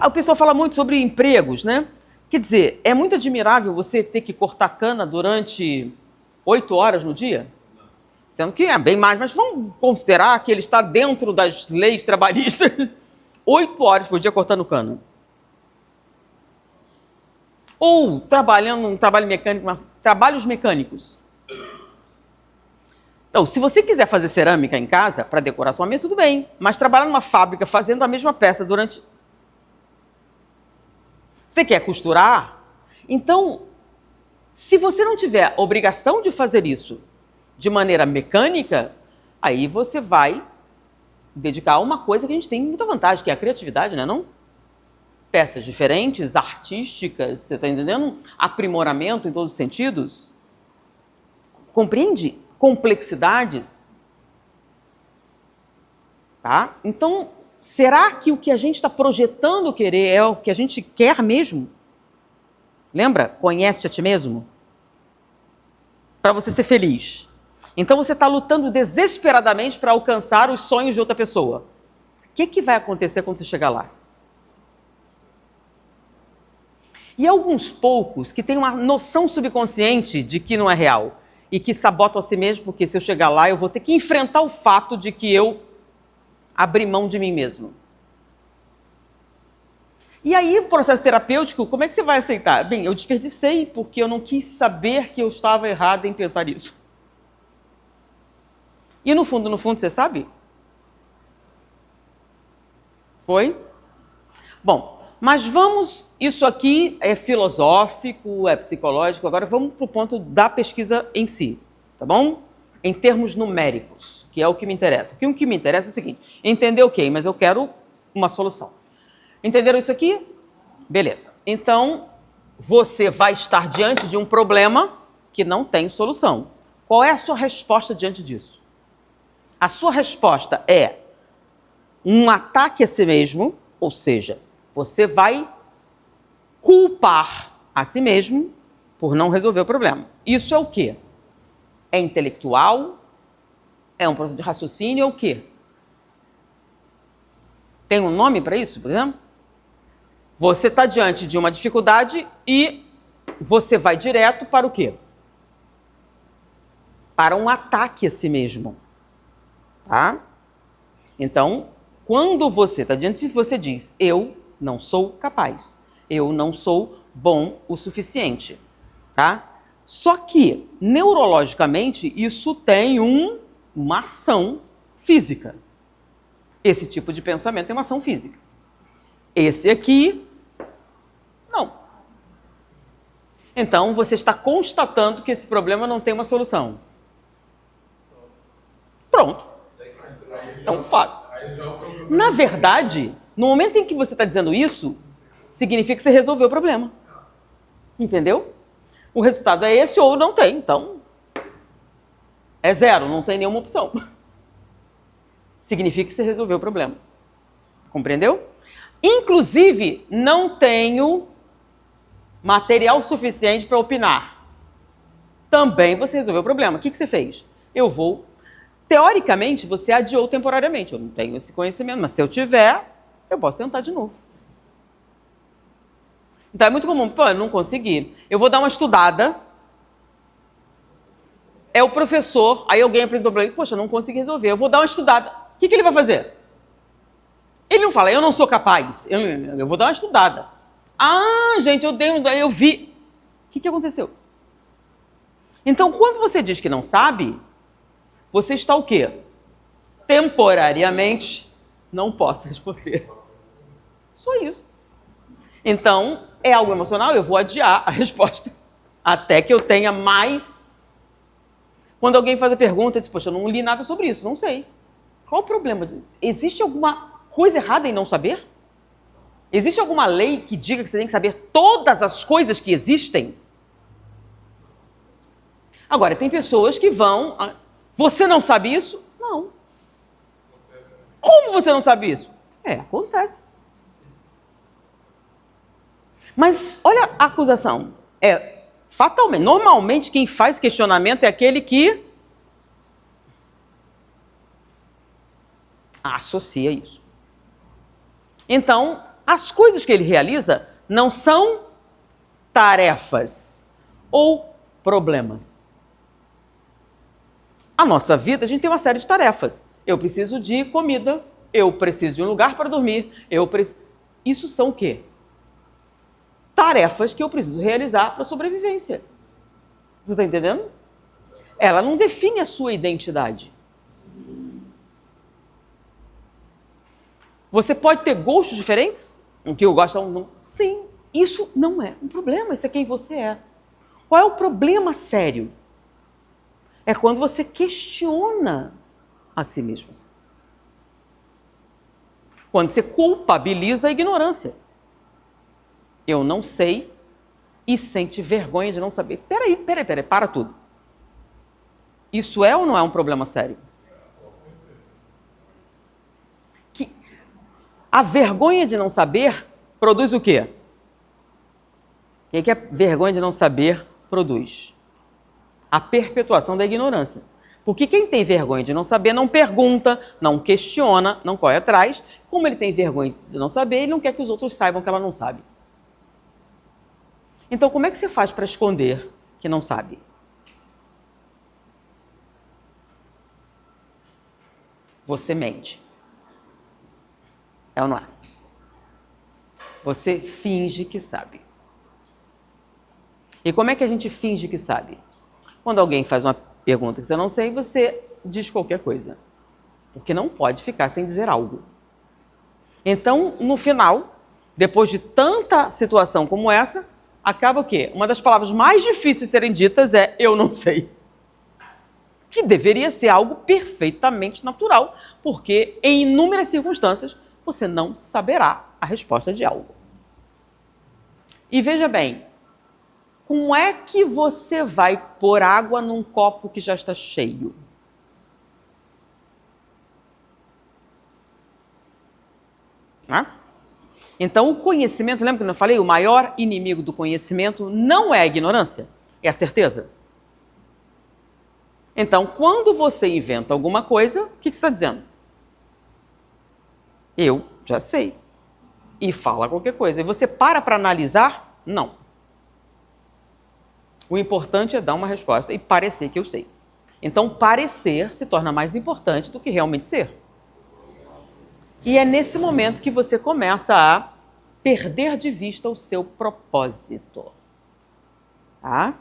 O pessoal fala muito sobre empregos, né? Quer dizer, é muito admirável você ter que cortar cana durante 8 horas no dia? Sendo que é bem mais, mas vamos considerar que ele está dentro das leis trabalhistas. 8 horas por dia cortando cana. Ou trabalhando um trabalho mecânico, trabalhos mecânicos. Então, se você quiser fazer cerâmica em casa, para decorar sua mesa, tudo bem. Mas trabalhar numa fábrica fazendo a mesma peça durante... Você quer costurar? Então, se você não tiver obrigação de fazer isso de maneira mecânica, aí você vai dedicar a uma coisa que a gente tem muita vantagem, que é a criatividade, né, não? Peças diferentes, artísticas, você está entendendo? Aprimoramento em todos os sentidos. Compreende? Complexidades. Tá? Então, será que o que a gente está projetando querer é o que a gente quer mesmo? Lembra? Conhece a ti mesmo? Para você ser feliz. Então você está lutando desesperadamente para alcançar os sonhos de outra pessoa. O que vai acontecer quando você chegar lá? E alguns poucos que têm uma noção subconsciente de que não é real e que sabotam a si mesmo, porque se eu chegar lá eu vou ter que enfrentar o fato de que eu abri mão de mim mesmo. E aí o processo terapêutico, como é que você vai aceitar? Bem, eu desperdicei porque eu não quis saber que eu estava errada em pensar isso. E no fundo, você sabe? Foi? Bom, mas vamos, isso aqui é filosófico, é psicológico, agora vamos para o ponto da pesquisa em si, tá bom? Em termos numéricos, que é o que me interessa. Porque o que me interessa é o seguinte, entender ok, mas eu quero uma solução. Entenderam isso aqui? Beleza. Então, você vai estar diante de um problema que não tem solução. Qual é a sua resposta diante disso? A sua resposta é um ataque a si mesmo, ou seja, você vai culpar a si mesmo por não resolver o problema. Isso é o quê? É intelectual? É um processo de raciocínio? É o quê? Tem um nome para isso, por exemplo? Você está diante de uma dificuldade e você vai direto para o quê? Para um ataque a si mesmo. Tá? Então, quando você está diante de você diz, eu não sou capaz, eu não sou bom o suficiente, tá? Só que, neurologicamente, isso tem uma ação física. Esse tipo de pensamento tem uma ação física. Esse aqui, não. Então, você está constatando que esse problema não tem uma solução. Pronto. É um fato. Na verdade, no momento em que você está dizendo isso, significa que você resolveu o problema. Entendeu? O resultado é esse ou não tem. Então, é zero, não tem nenhuma opção. Significa que você resolveu o problema. Compreendeu? Inclusive, não tenho material suficiente para opinar. Também você resolveu o problema. O que você fez? Eu vou... Teoricamente, você adiou temporariamente. Eu não tenho esse conhecimento, mas se eu tiver, eu posso tentar de novo. Então é muito comum, pô, eu não consegui. Eu vou dar uma estudada. É o professor, aí alguém apresentou para ele, poxa, eu não consegui resolver. Eu vou dar uma estudada. O que ele vai fazer? Ele não fala, eu não sou capaz. Eu vou dar uma estudada. Ah, gente, eu vi. O que aconteceu? Então, quando você diz que não sabe, você está o quê? Temporariamente, não posso responder. Só isso. Então, é algo emocional, eu vou adiar a resposta até que eu tenha mais. Quando alguém faz a pergunta, diz, poxa, eu não li nada sobre isso, não sei. Qual o problema? Existe alguma coisa errada em não saber? Existe alguma lei que diga que você tem que saber todas as coisas que existem? Agora, tem pessoas que vão... Você não sabe isso? Não. Como você não sabe isso? Acontece. Mas olha a acusação. Fatalmente, normalmente quem faz questionamento é aquele que associa isso. Então, as coisas que ele realiza não são tarefas ou problemas. A nossa vida, a gente tem uma série de tarefas. Eu preciso de comida, eu preciso de um lugar para dormir, Isso são o quê? Tarefas que eu preciso realizar para a sobrevivência. Você está entendendo? Ela não define a sua identidade. Você pode ter gostos diferentes? O que eu gosto não. Sim, isso não é um problema, isso é quem você é. Qual é o problema sério? É quando você questiona a si mesmo. Quando você culpabiliza a ignorância. Eu não sei e sente vergonha de não saber. Peraí, para tudo. Isso é ou não é um problema sério? A vergonha de não saber produz o quê? O que a vergonha de não saber produz? A perpetuação da ignorância. Porque quem tem vergonha de não saber não pergunta, não questiona, não corre atrás. Como ele tem vergonha de não saber, ele não quer que os outros saibam que ela não sabe. Então, como é que você faz para esconder que não sabe? Você mente. É ou não é? Você finge que sabe. E como é que a gente finge que sabe? Quando alguém faz uma pergunta que você não sei, você diz qualquer coisa. Porque não pode ficar sem dizer algo. Então, no final, depois de tanta situação como essa, acaba o quê? Uma das palavras mais difíceis de serem ditas é eu não sei. Que deveria ser algo perfeitamente natural, porque em inúmeras circunstâncias você não saberá a resposta de algo. E veja bem, como é que você vai pôr água num copo que já está cheio? Então, o conhecimento, lembra que eu falei? O maior inimigo do conhecimento não é a ignorância, é a certeza. Então, quando você inventa alguma coisa, o que você está dizendo? Eu já sei. E fala qualquer coisa. E você para analisar? Não. O importante é dar uma resposta e parecer que eu sei. Então, parecer se torna mais importante do que realmente ser. E é nesse momento que você começa a perder de vista o seu propósito. Tá?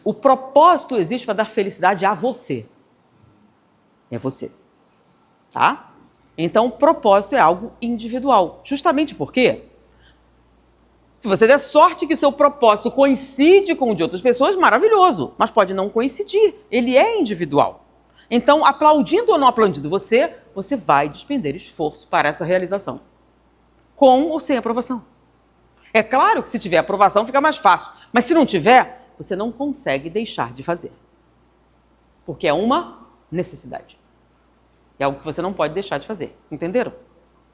O propósito existe para dar felicidade a você. É você. Tá? Então, o propósito é algo individual. Justamente porque, se você der sorte que seu propósito coincide com o de outras pessoas, maravilhoso. Mas pode não coincidir. Ele é individual. Então, aplaudindo ou não aplaudindo você, você vai despender esforço para essa realização. Com ou sem aprovação. É claro que se tiver aprovação fica mais fácil. Mas se não tiver, você não consegue deixar de fazer. Porque é uma necessidade. É algo que você não pode deixar de fazer. Entenderam?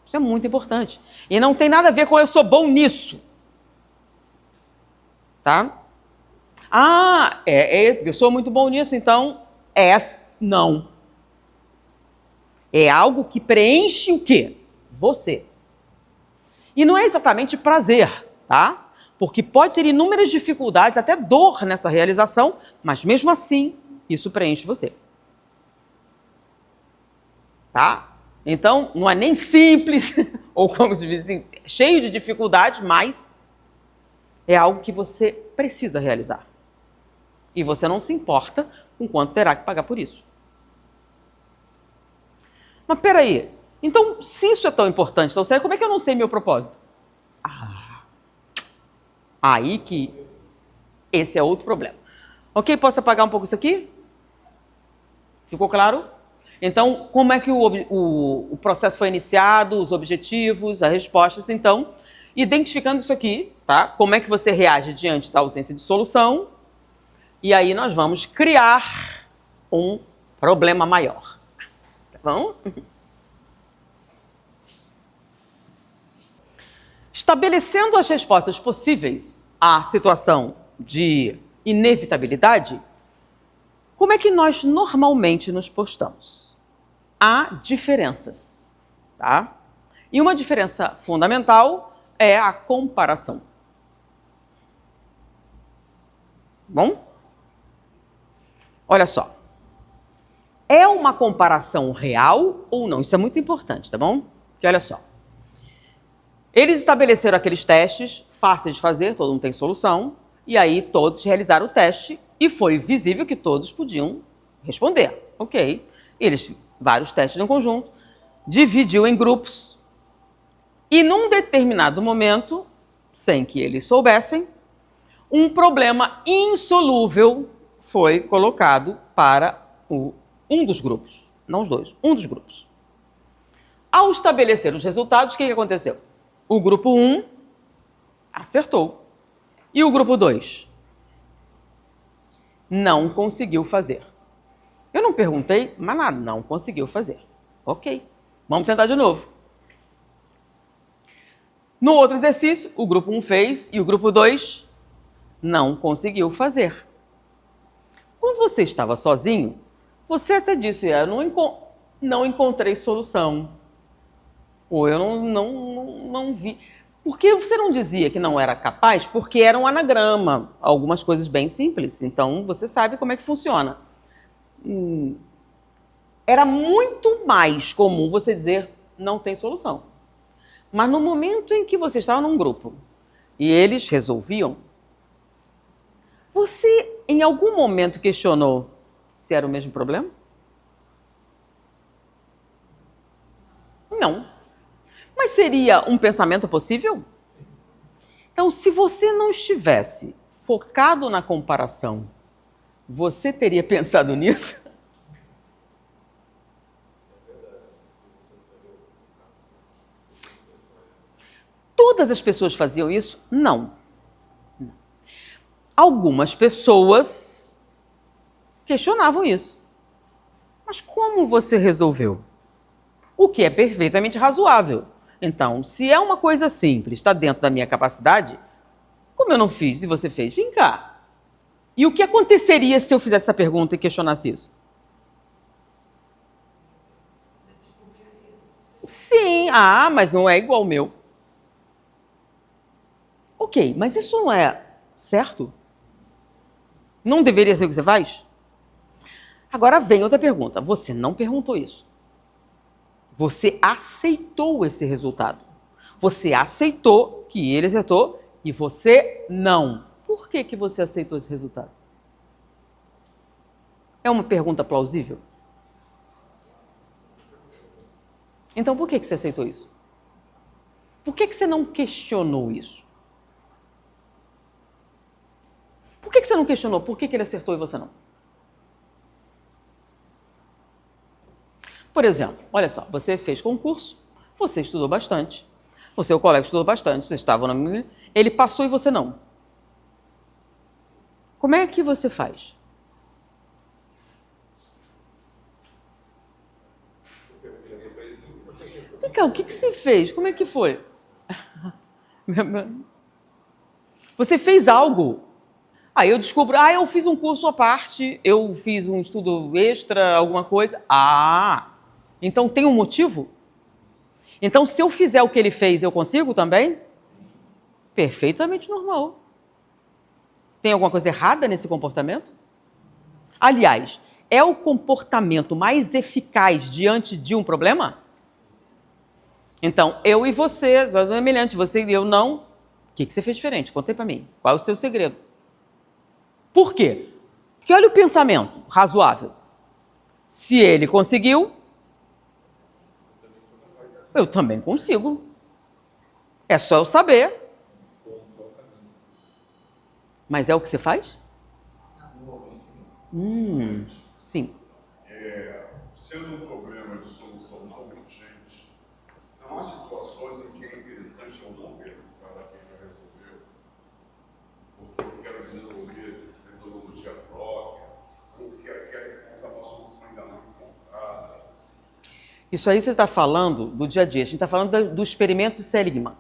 Isso é muito importante. E não tem nada a ver com eu sou bom nisso. Tá? Eu sou muito bom nisso, então não. É algo que preenche o quê? Você. E não é exatamente prazer, tá? Porque pode ter inúmeras dificuldades, até dor nessa realização, mas mesmo assim, isso preenche você. Tá? Então, não é nem simples, ou como se diz assim, cheio de dificuldades, mas é algo que você precisa realizar. E você não se importa com quanto terá que pagar por isso. Mas peraí, então se isso é tão importante, tão sério, como é que eu não sei meu propósito? Aí que esse é outro problema. Ok, posso apagar um pouco isso aqui? Ficou claro? Então, como é que o processo foi iniciado, os objetivos, as respostas? Então, identificando isso aqui, tá? Como é que você reage diante da ausência de solução? E aí nós vamos criar um problema maior. Tá bom? Estabelecendo as respostas possíveis à situação de inevitabilidade, como é que nós normalmente nos postamos? Há diferenças, tá? E uma diferença fundamental é a comparação. Bom? Olha só. É uma comparação real ou não? Isso é muito importante, tá bom? Porque olha só. Eles estabeleceram aqueles testes fáceis de fazer, todo mundo tem solução, e aí todos realizaram o teste e foi visível que todos podiam responder. Ok. Eles, vários testes no conjunto, dividiu em grupos e num determinado momento, sem que eles soubessem, um problema insolúvel foi colocado para um dos grupos, não os dois, um dos grupos. Ao estabelecer os resultados, o que aconteceu? O grupo 1 acertou. E o grupo 2 não conseguiu fazer. Eu não perguntei, mas nada, não conseguiu fazer. Ok, vamos tentar de novo. No outro exercício, o grupo 1 fez e o grupo 2 não conseguiu fazer. Quando você estava sozinho, você até disse, eu não encontrei solução. Ou eu não vi. Por que você não dizia que não era capaz? Porque era um anagrama, algumas coisas bem simples. Então, você sabe como é que funciona. Era muito mais comum você dizer, não tem solução. Mas no momento em que você estava num grupo e eles resolviam, você em algum momento questionou se era o mesmo problema? Não. Mas seria um pensamento possível? Então, se você não estivesse focado na comparação, você teria pensado nisso? Todas as pessoas faziam isso? Não. Algumas pessoas questionavam isso. Mas como você resolveu? O que é perfeitamente razoável. Então, se é uma coisa simples, está dentro da minha capacidade, como eu não fiz e você fez? Vem cá. E o que aconteceria se eu fizesse essa pergunta e questionasse isso? Sim, mas não é igual ao meu. Ok, mas isso não é certo? Não deveria ser o que você faz? Agora vem outra pergunta. Você não perguntou isso. Você aceitou esse resultado. Você aceitou que ele acertou e você não. Por que você aceitou esse resultado? É uma pergunta plausível? Então por que você aceitou isso? Por que você não questionou isso? Por que você não questionou? Por que ele acertou e você não? Por exemplo, olha só, você fez concurso, você estudou bastante, o seu colega estudou bastante, vocês estavam na... ele passou e você não. Como é que você faz? Vem cá, o que você fez? Como é que foi? Você fez algo. Aí eu descubro, eu fiz um curso à parte, eu fiz um estudo extra, alguma coisa. Então tem um motivo? Então se eu fizer o que ele fez, eu consigo também? Perfeitamente normal. Tem alguma coisa errada nesse comportamento? Aliás, é o comportamento mais eficaz diante de um problema? Então, eu e você, você e eu não. O que você fez diferente? Conta aí pra mim. Qual é o seu segredo? Por quê? Porque olha o pensamento razoável. Se ele conseguiu, eu também consigo. É só eu saber. Mas é o que você faz? Sim. Sendo um problema de solução não urgente, não há situações em que é interessante eu não perguntar a quem já resolveu, porque eu quero desenvolver metodologia própria, ou quero encontrar uma solução ainda não encontrada. Isso aí você está falando do dia a dia. A gente está falando do experimento de Seligman,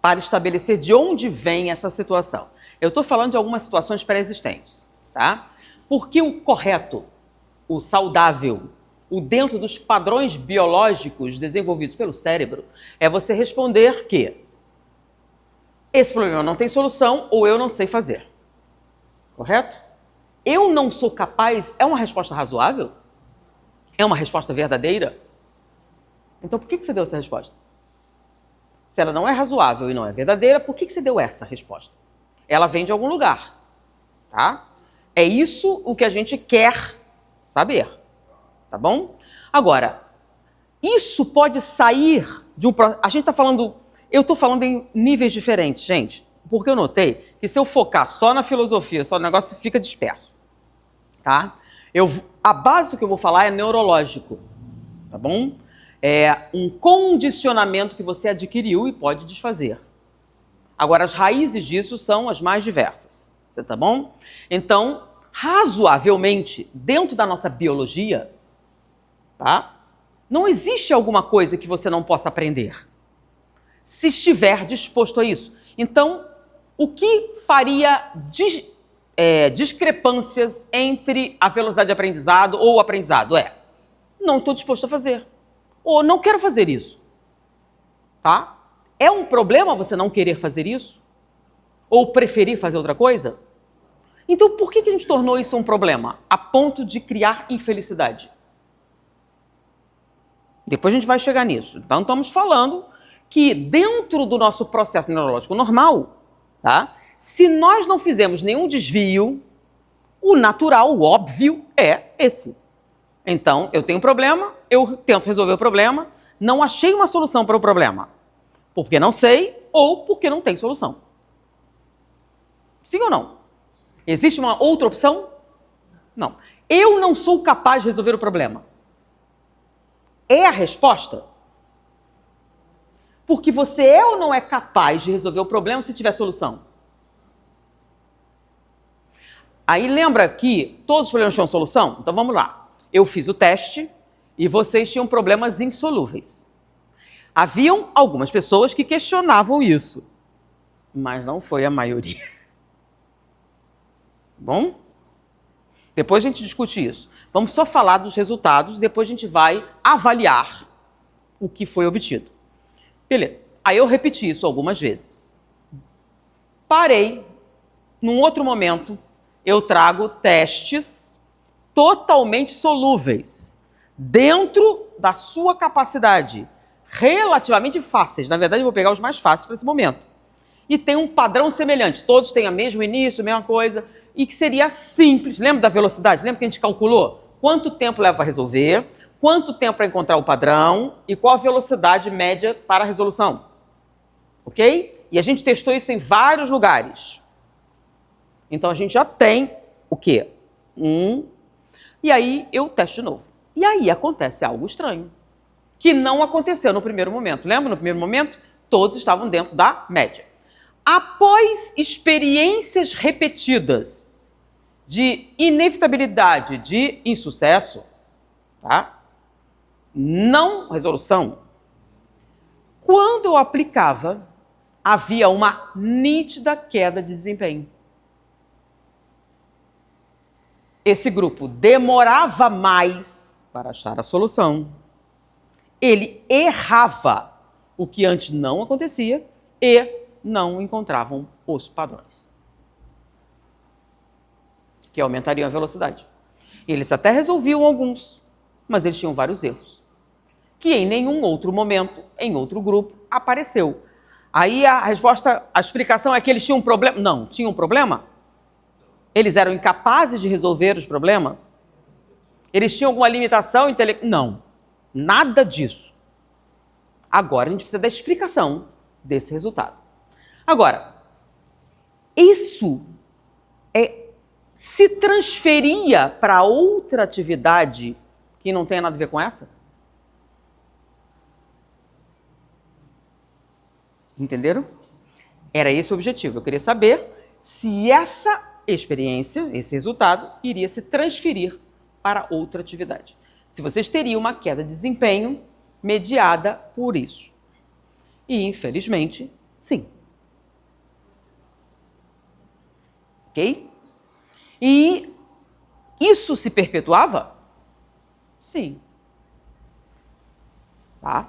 para estabelecer de onde vem essa situação. Eu estou falando de algumas situações pré-existentes, tá? Porque o correto, o saudável, o dentro dos padrões biológicos desenvolvidos pelo cérebro, é você responder que esse problema não tem solução ou eu não sei fazer. Correto? Eu não sou capaz, é uma resposta razoável? É uma resposta verdadeira? Então por que você deu essa resposta? Se ela não é razoável e não é verdadeira, por que você deu essa resposta? Ela vem de algum lugar, tá? É isso o que a gente quer saber, tá bom? Agora, isso pode sair de um... A gente está falando... Eu estou falando em níveis diferentes, gente, porque eu notei que se eu focar só na filosofia, só no negócio fica disperso, tá? A base do que eu vou falar é neurológico, tá bom? É um condicionamento que você adquiriu e pode desfazer. Agora, as raízes disso são as mais diversas, tá bom? Então, razoavelmente, dentro da nossa biologia, tá? Não existe alguma coisa que você não possa aprender, se estiver disposto a isso. Então, o que faria discrepâncias entre a velocidade de aprendizado ou o aprendizado? Não estou disposto a fazer, ou não quero fazer isso, tá? É um problema você não querer fazer isso? Ou preferir fazer outra coisa? Então, por que a gente tornou isso um problema? A ponto de criar infelicidade. Depois a gente vai chegar nisso. Então, estamos falando que dentro do nosso processo neurológico normal, tá? Se nós não fizermos nenhum desvio, o natural, o óbvio, é esse. Então, eu tenho um problema, eu tento resolver o problema, não achei uma solução para o problema. Porque não sei ou porque não tem solução. Sim ou não? Existe uma outra opção? Não. Eu não sou capaz de resolver o problema. É a resposta? Porque você é ou não é capaz de resolver o problema se tiver solução? Aí lembra que todos os problemas tinham solução? Então vamos lá. Eu fiz o teste e vocês tinham problemas insolúveis. Haviam algumas pessoas que questionavam isso, mas não foi a maioria. Bom? Depois a gente discute isso. Vamos só falar dos resultados, depois a gente vai avaliar o que foi obtido. Beleza. Aí eu repeti isso algumas vezes. Parei. Num outro momento, eu trago testes totalmente solúveis, dentro da sua capacidade, relativamente fáceis. Na verdade, eu vou pegar os mais fáceis para esse momento. E tem um padrão semelhante. Todos têm o mesmo início, a mesma coisa. E que seria simples. Lembra da velocidade? Lembra que a gente calculou? Quanto tempo leva para resolver? Quanto tempo para encontrar o padrão? E qual a velocidade média para a resolução? Ok? E a gente testou isso em vários lugares. Então, a gente já tem o quê? E aí, eu testo de novo. E aí, acontece algo estranho, que não aconteceu no primeiro momento. Lembra? No primeiro momento, todos estavam dentro da média. Após experiências repetidas de inevitabilidade de insucesso, tá? Não resolução, quando eu aplicava, havia uma nítida queda de desempenho. Esse grupo demorava mais para achar a solução. Ele errava, o que antes não acontecia, e não encontravam os padrões, que aumentariam a velocidade. Eles até resolviam alguns, mas eles tinham vários erros, que em nenhum outro momento, em outro grupo, apareceu. Aí a resposta, a explicação é que eles tinham um problema. Não, tinham um problema? Eles eram incapazes de resolver os problemas? Eles tinham alguma limitação intelectual? Não, nada disso. Agora a gente precisa da explicação desse resultado. Agora, isso se transferia para outra atividade que não tenha nada a ver com essa? Entenderam? Era esse o objetivo. Eu queria saber se essa experiência, esse resultado, iria se transferir para outra atividade. Se vocês teriam uma queda de desempenho mediada por isso. E, infelizmente, sim. Ok? E isso se perpetuava? Sim. Tá?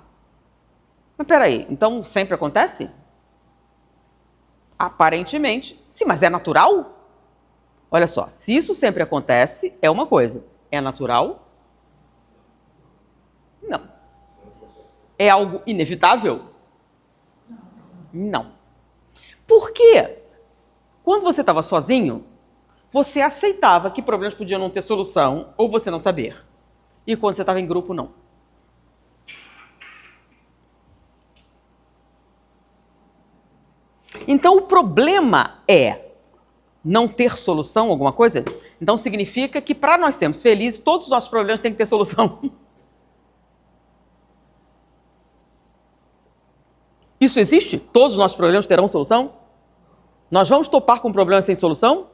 Mas peraí, então sempre acontece? Aparentemente, sim, mas é natural? Olha só, se isso sempre acontece, é uma coisa. É natural? Não. É algo inevitável? Não. Por quê? Quando você estava sozinho, você aceitava que problemas podiam não ter solução ou você não saber. E quando você estava em grupo, não. Então, o problema é não ter solução, alguma coisa? Então, significa que para nós sermos felizes, todos os nossos problemas têm que ter solução. Isso existe? Todos os nossos problemas terão solução? Nós vamos topar com problemas sem solução?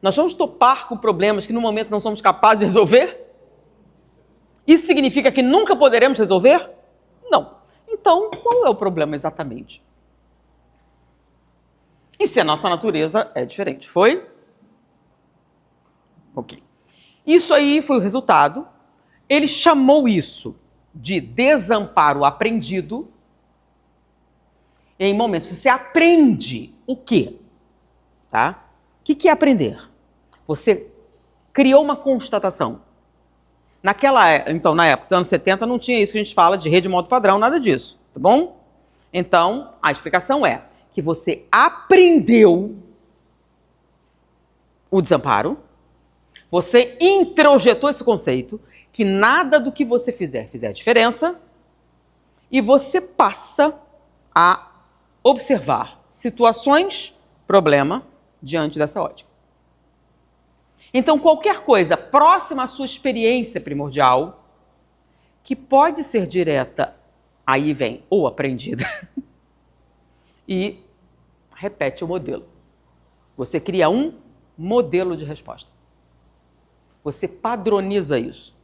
Nós vamos topar com problemas que no momento não somos capazes de resolver? Isso significa que nunca poderemos resolver? Não. Então, qual é o problema exatamente? E se a nossa natureza é diferente? Foi? Ok. Isso aí foi o resultado. Ele chamou isso de desamparo aprendido. Em momentos que você aprende o quê? Tá? O que é aprender? Você criou uma constatação. Então, na época, nos anos 70, não tinha isso que a gente fala de rede de modo padrão, nada disso, tá bom? Então, a explicação é que você aprendeu o desamparo, você introjetou esse conceito, que nada do que você fizer diferença, e você passa a observar situações, problema, diante dessa ótica. Então, qualquer coisa próxima à sua experiência primordial, que pode ser direta, aí vem, ou aprendida, e repete o modelo. Você cria um modelo de resposta. Você padroniza isso.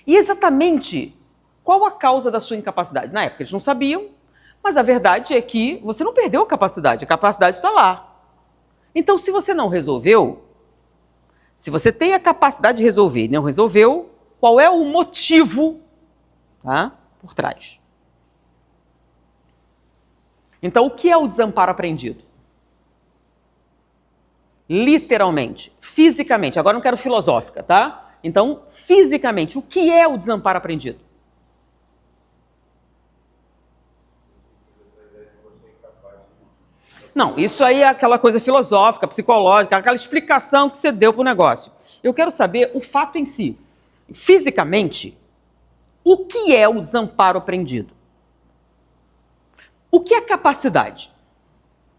E exatamente qual a causa da sua incapacidade? Na época eles não sabiam, mas a verdade é que você não perdeu a capacidade está lá. Então, se você não resolveu, se você tem a capacidade de resolver e não resolveu, qual é o motivo, tá, por trás? Então, o que é o desamparo aprendido? Literalmente, fisicamente, agora não quero filosófica, tá? Então, fisicamente, o que é o desamparo aprendido? Não, isso aí é aquela coisa filosófica, psicológica, aquela explicação que você deu para o negócio. Eu quero saber o fato em si. Fisicamente, o que é o desamparo aprendido? O que é capacidade?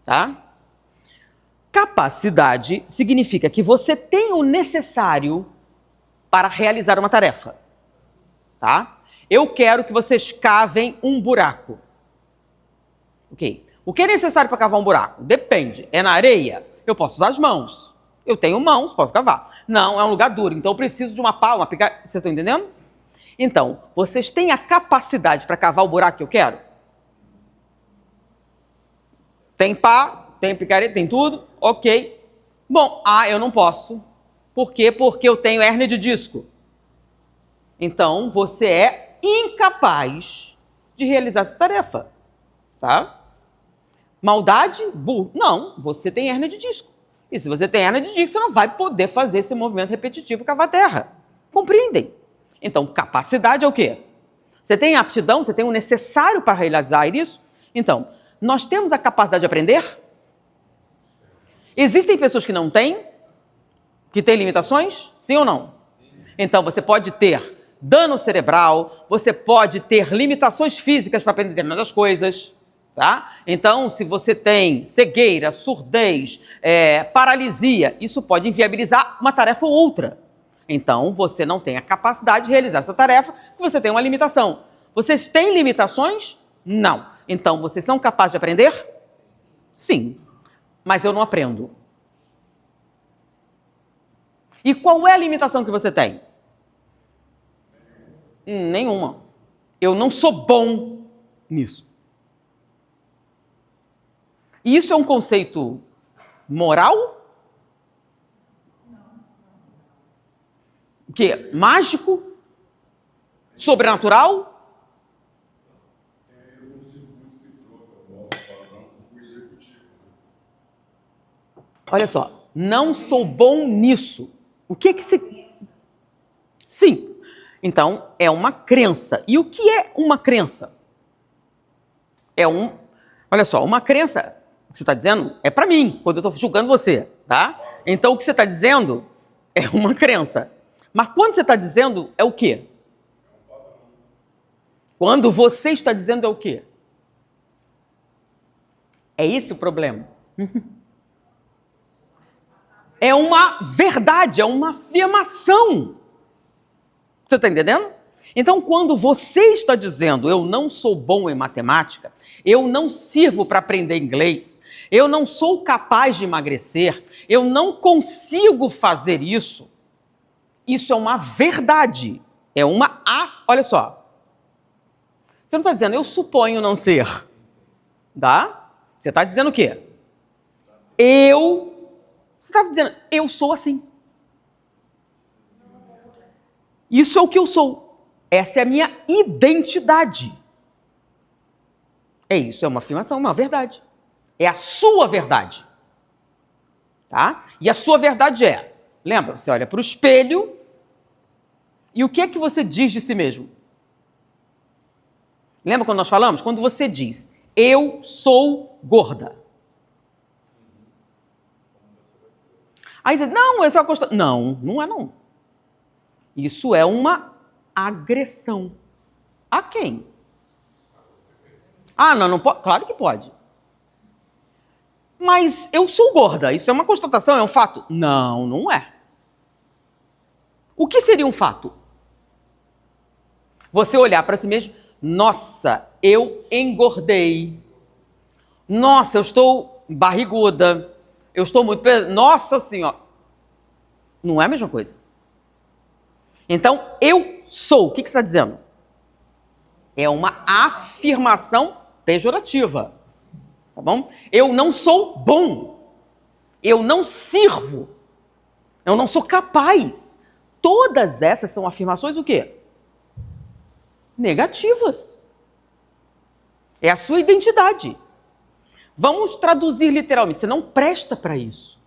Tá? Capacidade significa que você tem o necessário para realizar uma tarefa. Tá? Eu quero que vocês cavem um buraco. Ok. O que é necessário para cavar um buraco? Depende. É na areia? Eu posso usar as mãos. Eu tenho mãos, posso cavar. Não, é um lugar duro, então eu preciso de uma pá, uma picareta. Vocês estão entendendo? Então, vocês têm a capacidade para cavar o buraco que eu quero? Tem pá, tem picareta, tem tudo? Ok. Bom, eu não posso. Por quê? Porque eu tenho hérnia de disco. Então, você é incapaz de realizar essa tarefa. Tá? Maldade? Burro. Não, você tem hérnia de disco. E se você tem hérnia de disco, você não vai poder fazer esse movimento repetitivo cavar a terra. Compreendem? Então, capacidade é o quê? Você tem aptidão, você tem o necessário para realizar isso? Então, nós temos a capacidade de aprender? Existem pessoas que não têm? Que têm limitações? Sim ou não? Sim. Então, você pode ter dano cerebral, você pode ter limitações físicas para aprender determinadas coisas, tá? Então, se você tem cegueira, surdez, paralisia, isso pode inviabilizar uma tarefa ou outra. Então, você não tem a capacidade de realizar essa tarefa, porque você tem uma limitação. Vocês têm limitações? Não. Então, vocês são capazes de aprender? Sim. Mas eu não aprendo. E qual é a limitação que você tem? Nenhuma. Eu não sou bom nisso. E isso é um conceito moral? O quê? Mágico? Sobrenatural? Olha só, não sou bom nisso. O que que se... Sim. Então, é uma crença. E o que é uma crença? Olha só, uma crença, o que você está dizendo, é para mim, quando eu estou julgando você, tá? Então, o que você está dizendo é uma crença. Mas quando você está dizendo, é o quê? Quando você está dizendo, é o quê? É esse o problema. É uma verdade, é uma afirmação. Você está entendendo? Então, quando você está dizendo, eu não sou bom em matemática, eu não sirvo para aprender inglês, eu não sou capaz de emagrecer, eu não consigo fazer isso, isso é uma verdade. É uma... Olha só. Você não está dizendo, eu suponho não ser. Tá? Você está dizendo o quê? Você está dizendo, eu sou assim. Isso é o que eu sou. Essa é a minha identidade. É isso, é uma afirmação, uma verdade. É a sua verdade. Tá? E a sua verdade é, lembra, você olha para o espelho e o que é que você diz de si mesmo? Lembra quando nós falamos? Quando você diz, eu sou gorda. Aí você diz, não, essa é uma constatação. Não, não é não. Isso é uma agressão. A quem? Ah, não pode. Claro que pode. Mas eu sou gorda. Isso é uma constatação, é um fato? Não, não é. O que seria um fato? Você olhar para si mesmo, nossa, eu engordei. Nossa, eu estou barriguda. Eu estou muito pesada. Nossa senhora. Não é a mesma coisa. Então, eu sou. O que você está dizendo? É uma afirmação pejorativa. Tá bom? Eu não sou bom. Eu não sirvo. Eu não sou capaz. Todas essas são afirmações o quê? Negativas. É a sua identidade. Vamos traduzir literalmente. Você não presta para isso.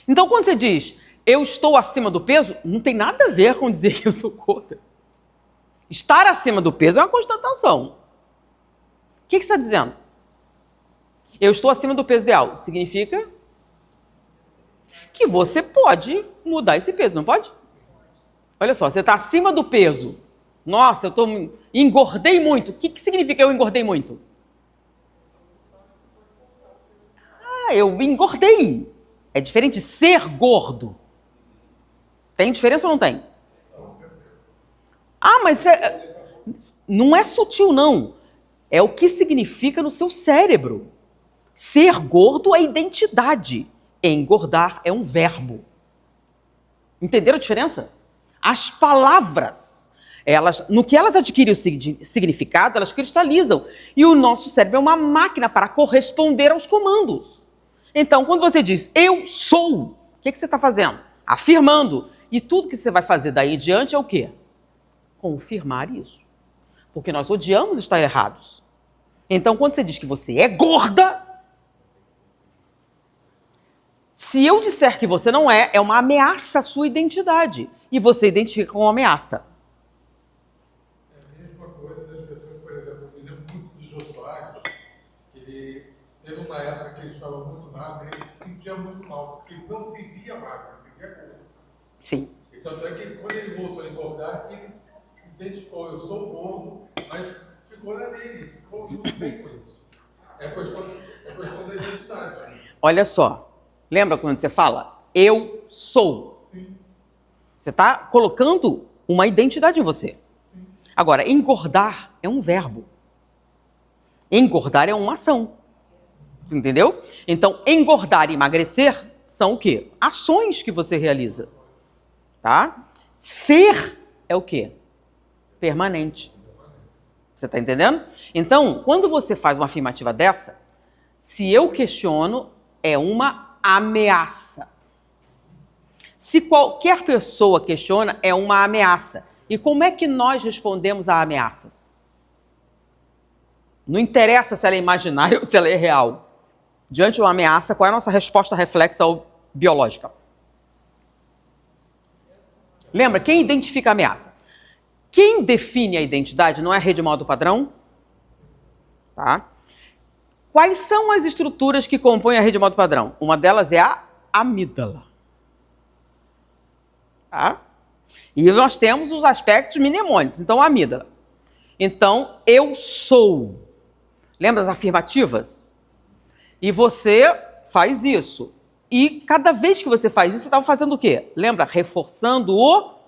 Então, quando você diz, eu estou acima do peso, não tem nada a ver com dizer que eu sou gorda. Estar acima do peso é uma constatação. O que você está dizendo? Eu estou acima do peso ideal. Significa que você pode mudar esse peso, não pode? Olha só, você está acima do peso. Nossa, engordei muito. O que significa eu engordei muito? Ah, eu engordei. É diferente de ser gordo. Tem diferença ou não tem? Ah, mas não é sutil, não. É o que significa no seu cérebro. Ser gordo é identidade. Engordar é um verbo. Entenderam a diferença? As palavras, no que elas adquirem o significado, elas cristalizam. E o nosso cérebro é uma máquina para corresponder aos comandos. Então, quando você diz, eu sou, o que você está fazendo? Afirmando. E tudo que você vai fazer daí em diante é o quê? Confirmar isso. Porque nós odiamos estar errados. Então, quando você diz que você é gorda, se eu disser que você não é uma ameaça à sua identidade. E você identifica como uma ameaça. É a mesma coisa das pessoas, por exemplo, muito do Jô Soares, que ele teve uma época que ele estava muito sentia muito mal, porque não se via magro, se via gordo. Sim. E tanto é que quando ele voltou a engordar, ele identificou, eu sou gordo, mas ficou na dele, ficou muito bem com isso. É questão da identidade. Olha só, lembra quando você fala, eu sou? Sim. Você está colocando uma identidade em você. Agora, engordar é um verbo. Engordar é uma ação. Entendeu? Então, engordar e emagrecer são o quê? Ações que você realiza. Tá? Ser é o quê? Permanente. Você está entendendo? Então, quando você faz uma afirmativa dessa, se eu questiono, é uma ameaça. Se qualquer pessoa questiona, é uma ameaça. E como é que nós respondemos a ameaças? Não interessa se ela é imaginária ou se ela é real. Diante de uma ameaça, qual é a nossa resposta reflexa ou biológica? Lembra, quem identifica a ameaça? Quem define a identidade não é a rede modo padrão? Tá? Quais são as estruturas que compõem a rede modo padrão? Uma delas é a amígdala. Tá? E nós temos os aspectos mnemônicos. Então, a amígdala. Então, eu sou. Lembra as afirmativas? E você faz isso. E cada vez que você faz isso, você estava fazendo o quê? Lembra? Reforçando o...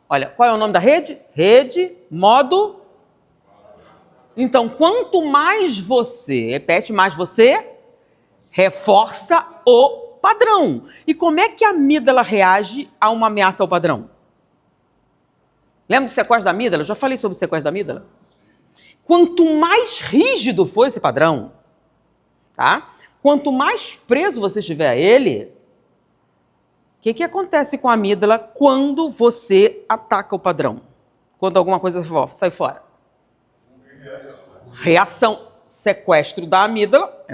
Olha, qual é o nome da rede? Rede, modo... Então, quanto mais você repete, mais você reforça o padrão. E como é que a amígdala reage a uma ameaça ao padrão? Lembra do sequestro da amígdala? Eu já falei sobre o sequestro da amígdala. Quanto mais rígido for esse padrão, tá? Quanto mais preso você estiver a ele, o que acontece com a amígdala quando você ataca o padrão? Quando alguma coisa sai fora? Reação. Sequestro da amígdala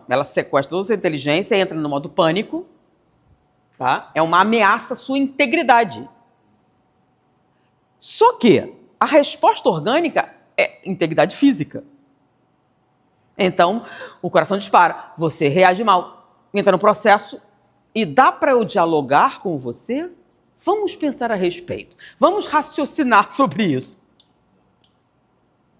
ela sequestra toda a sua inteligência, entra no modo pânico, tá? É uma ameaça à sua integridade. Só que a resposta orgânica é integridade física. Então, o coração dispara, você reage mal, entra no processo e dá para eu dialogar com você? Vamos pensar a respeito. Vamos raciocinar sobre isso.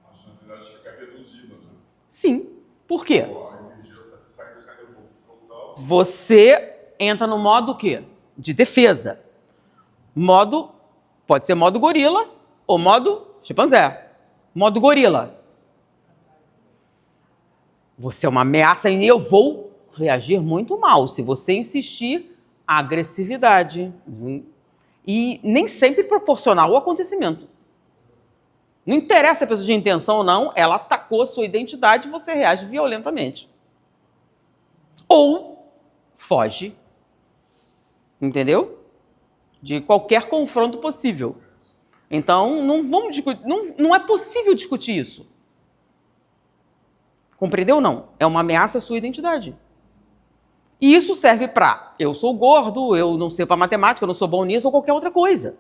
A racionalidade fica reduzida, né? Sim. Por quê? A energia sai do corpo frontal. Você entra no modo o quê? De defesa. Pode ser modo gorila ou modo chimpanzé. Modo gorila. Você é uma ameaça e eu vou reagir muito mal se você insistir a agressividade. E nem sempre proporcional ao acontecimento. Não interessa se a pessoa de intenção ou não, ela atacou a sua identidade e você reage violentamente. Ou foge. Entendeu? De qualquer confronto possível. Então, não vamos discutir, não é possível discutir isso. Compreendeu ou não? É uma ameaça à sua identidade. E isso serve para eu sou gordo, eu não sei para matemática, eu não sou bom nisso ou qualquer outra coisa.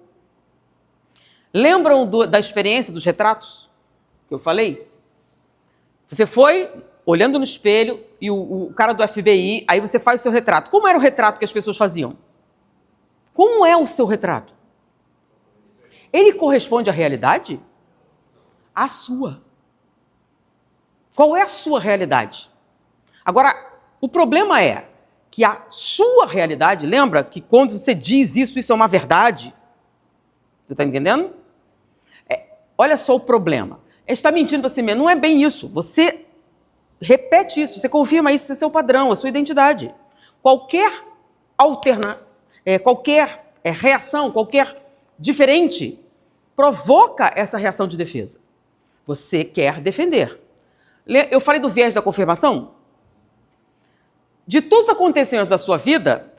Lembram da experiência dos retratos que eu falei? Você foi olhando no espelho e o cara do FBI, aí você faz o seu retrato. Como era o retrato que as pessoas faziam? Como é o seu retrato? Ele corresponde à realidade? À sua. Qual é a sua realidade? Agora, o problema é que a sua realidade, lembra que quando você diz isso é uma verdade? Você está entendendo? Olha só o problema. Ele está mentindo para si mesmo. Não é bem isso. Você repete isso, você confirma isso, esse é seu padrão, a sua identidade. Qualquer reação, qualquer diferente, provoca essa reação de defesa. Você quer defender. Eu falei do viés da confirmação? De todos os acontecimentos da sua vida,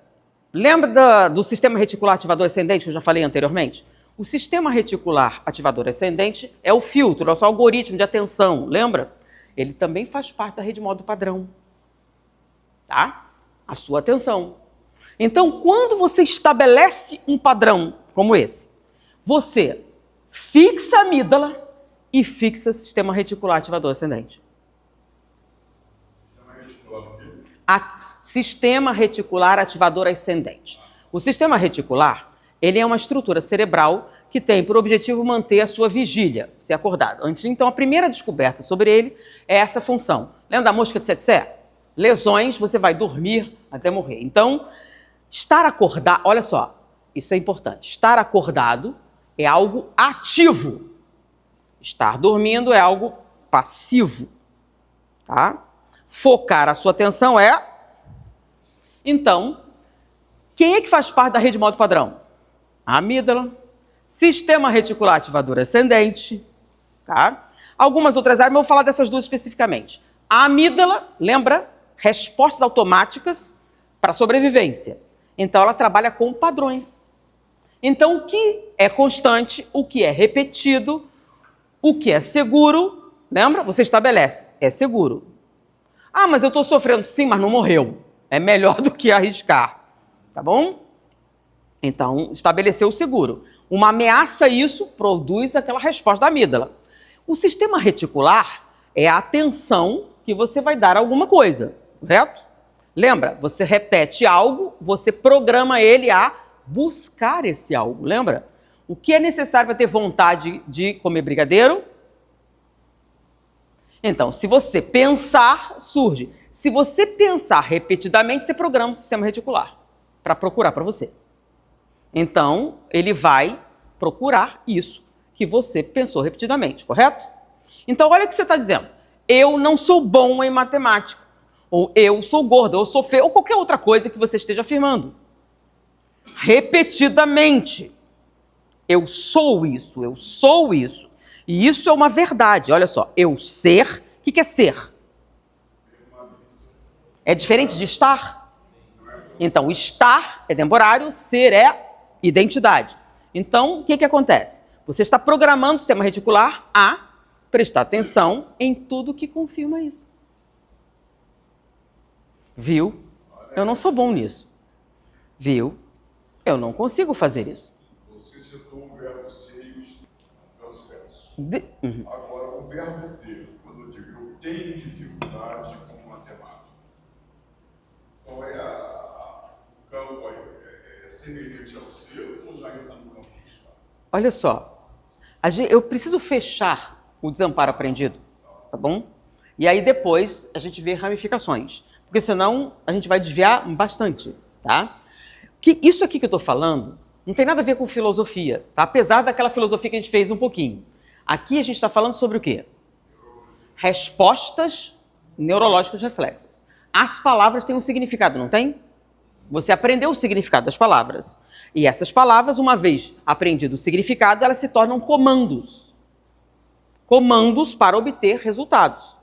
lembra do sistema reticular ativador ascendente que eu já falei anteriormente? O sistema reticular ativador ascendente é o filtro, é o nosso algoritmo de atenção, lembra? Ele também faz parte da rede modo padrão. Tá? A sua atenção. Então, quando você estabelece um padrão como esse, você fixa a amígdala e fixa o sistema reticular ativador ascendente. sistema reticular ativador ascendente. O sistema reticular, ele é uma estrutura cerebral que tem por objetivo manter a sua vigília, ser acordado. Então, a primeira descoberta sobre ele é essa função. Lembra da mosca de Tsetse? Lesões, você vai dormir até morrer. Então, estar acordado, olha só, isso é importante. Estar acordado é algo ativo. Estar dormindo é algo passivo. Tá? Focar a sua atenção é... Então, quem é que faz parte da rede modo padrão? A amígdala, sistema reticular ativador ascendente, tá? Algumas outras áreas, mas eu vou falar dessas duas especificamente. A amígdala, lembra? Respostas automáticas para sobrevivência. Então, ela trabalha com padrões. Então, o que é constante, o que é repetido, o que é seguro, lembra? Você estabelece, é seguro. Ah, mas eu estou sofrendo, sim, mas não morreu. É melhor do que arriscar, tá bom? Então, estabeleceu o seguro. Uma ameaça, isso produz aquela resposta da amígdala. O sistema reticular é a atenção que você vai dar a alguma coisa, correto? Lembra? Você repete algo, você programa ele a buscar esse algo, lembra? O que é necessário para ter vontade de comer brigadeiro? Então, se você pensar, surge. Se você pensar repetidamente, você programa o sistema reticular para procurar para você. Então, ele vai procurar isso que você pensou repetidamente, correto? Então, olha o que você está dizendo. Eu não sou bom em matemática. Ou eu sou gordo, ou eu sou feio, ou qualquer outra coisa que você esteja afirmando. Repetidamente. Eu sou isso, eu sou isso. E isso é uma verdade. Olha só, eu ser, o que é ser? É diferente de estar? Então, estar é temporário, ser é identidade. Então, o que acontece? Você está programando o sistema reticular a prestar atenção em tudo que confirma isso. Viu? Eu não sou bom nisso. Viu? Eu não consigo fazer isso. Você citou o verbo ser e o processo. Agora, o verbo ter, quando eu digo eu tenho dificuldade com matemática, qual é o campo aí? É semelhante ao seu ou já entra no campo do estado? Olha só, eu preciso fechar o desamparo aprendido, tá bom? E aí depois a gente vê ramificações, porque senão a gente vai desviar bastante, tá? Isso aqui que eu estou falando não tem nada a ver com filosofia, tá? Apesar daquela filosofia que a gente fez um pouquinho. Aqui a gente está falando sobre o quê? Respostas neurológicas reflexas. As palavras têm um significado, não tem? Você aprendeu o significado das palavras. E essas palavras, uma vez aprendido o significado, elas se tornam comandos. Comandos para obter resultados.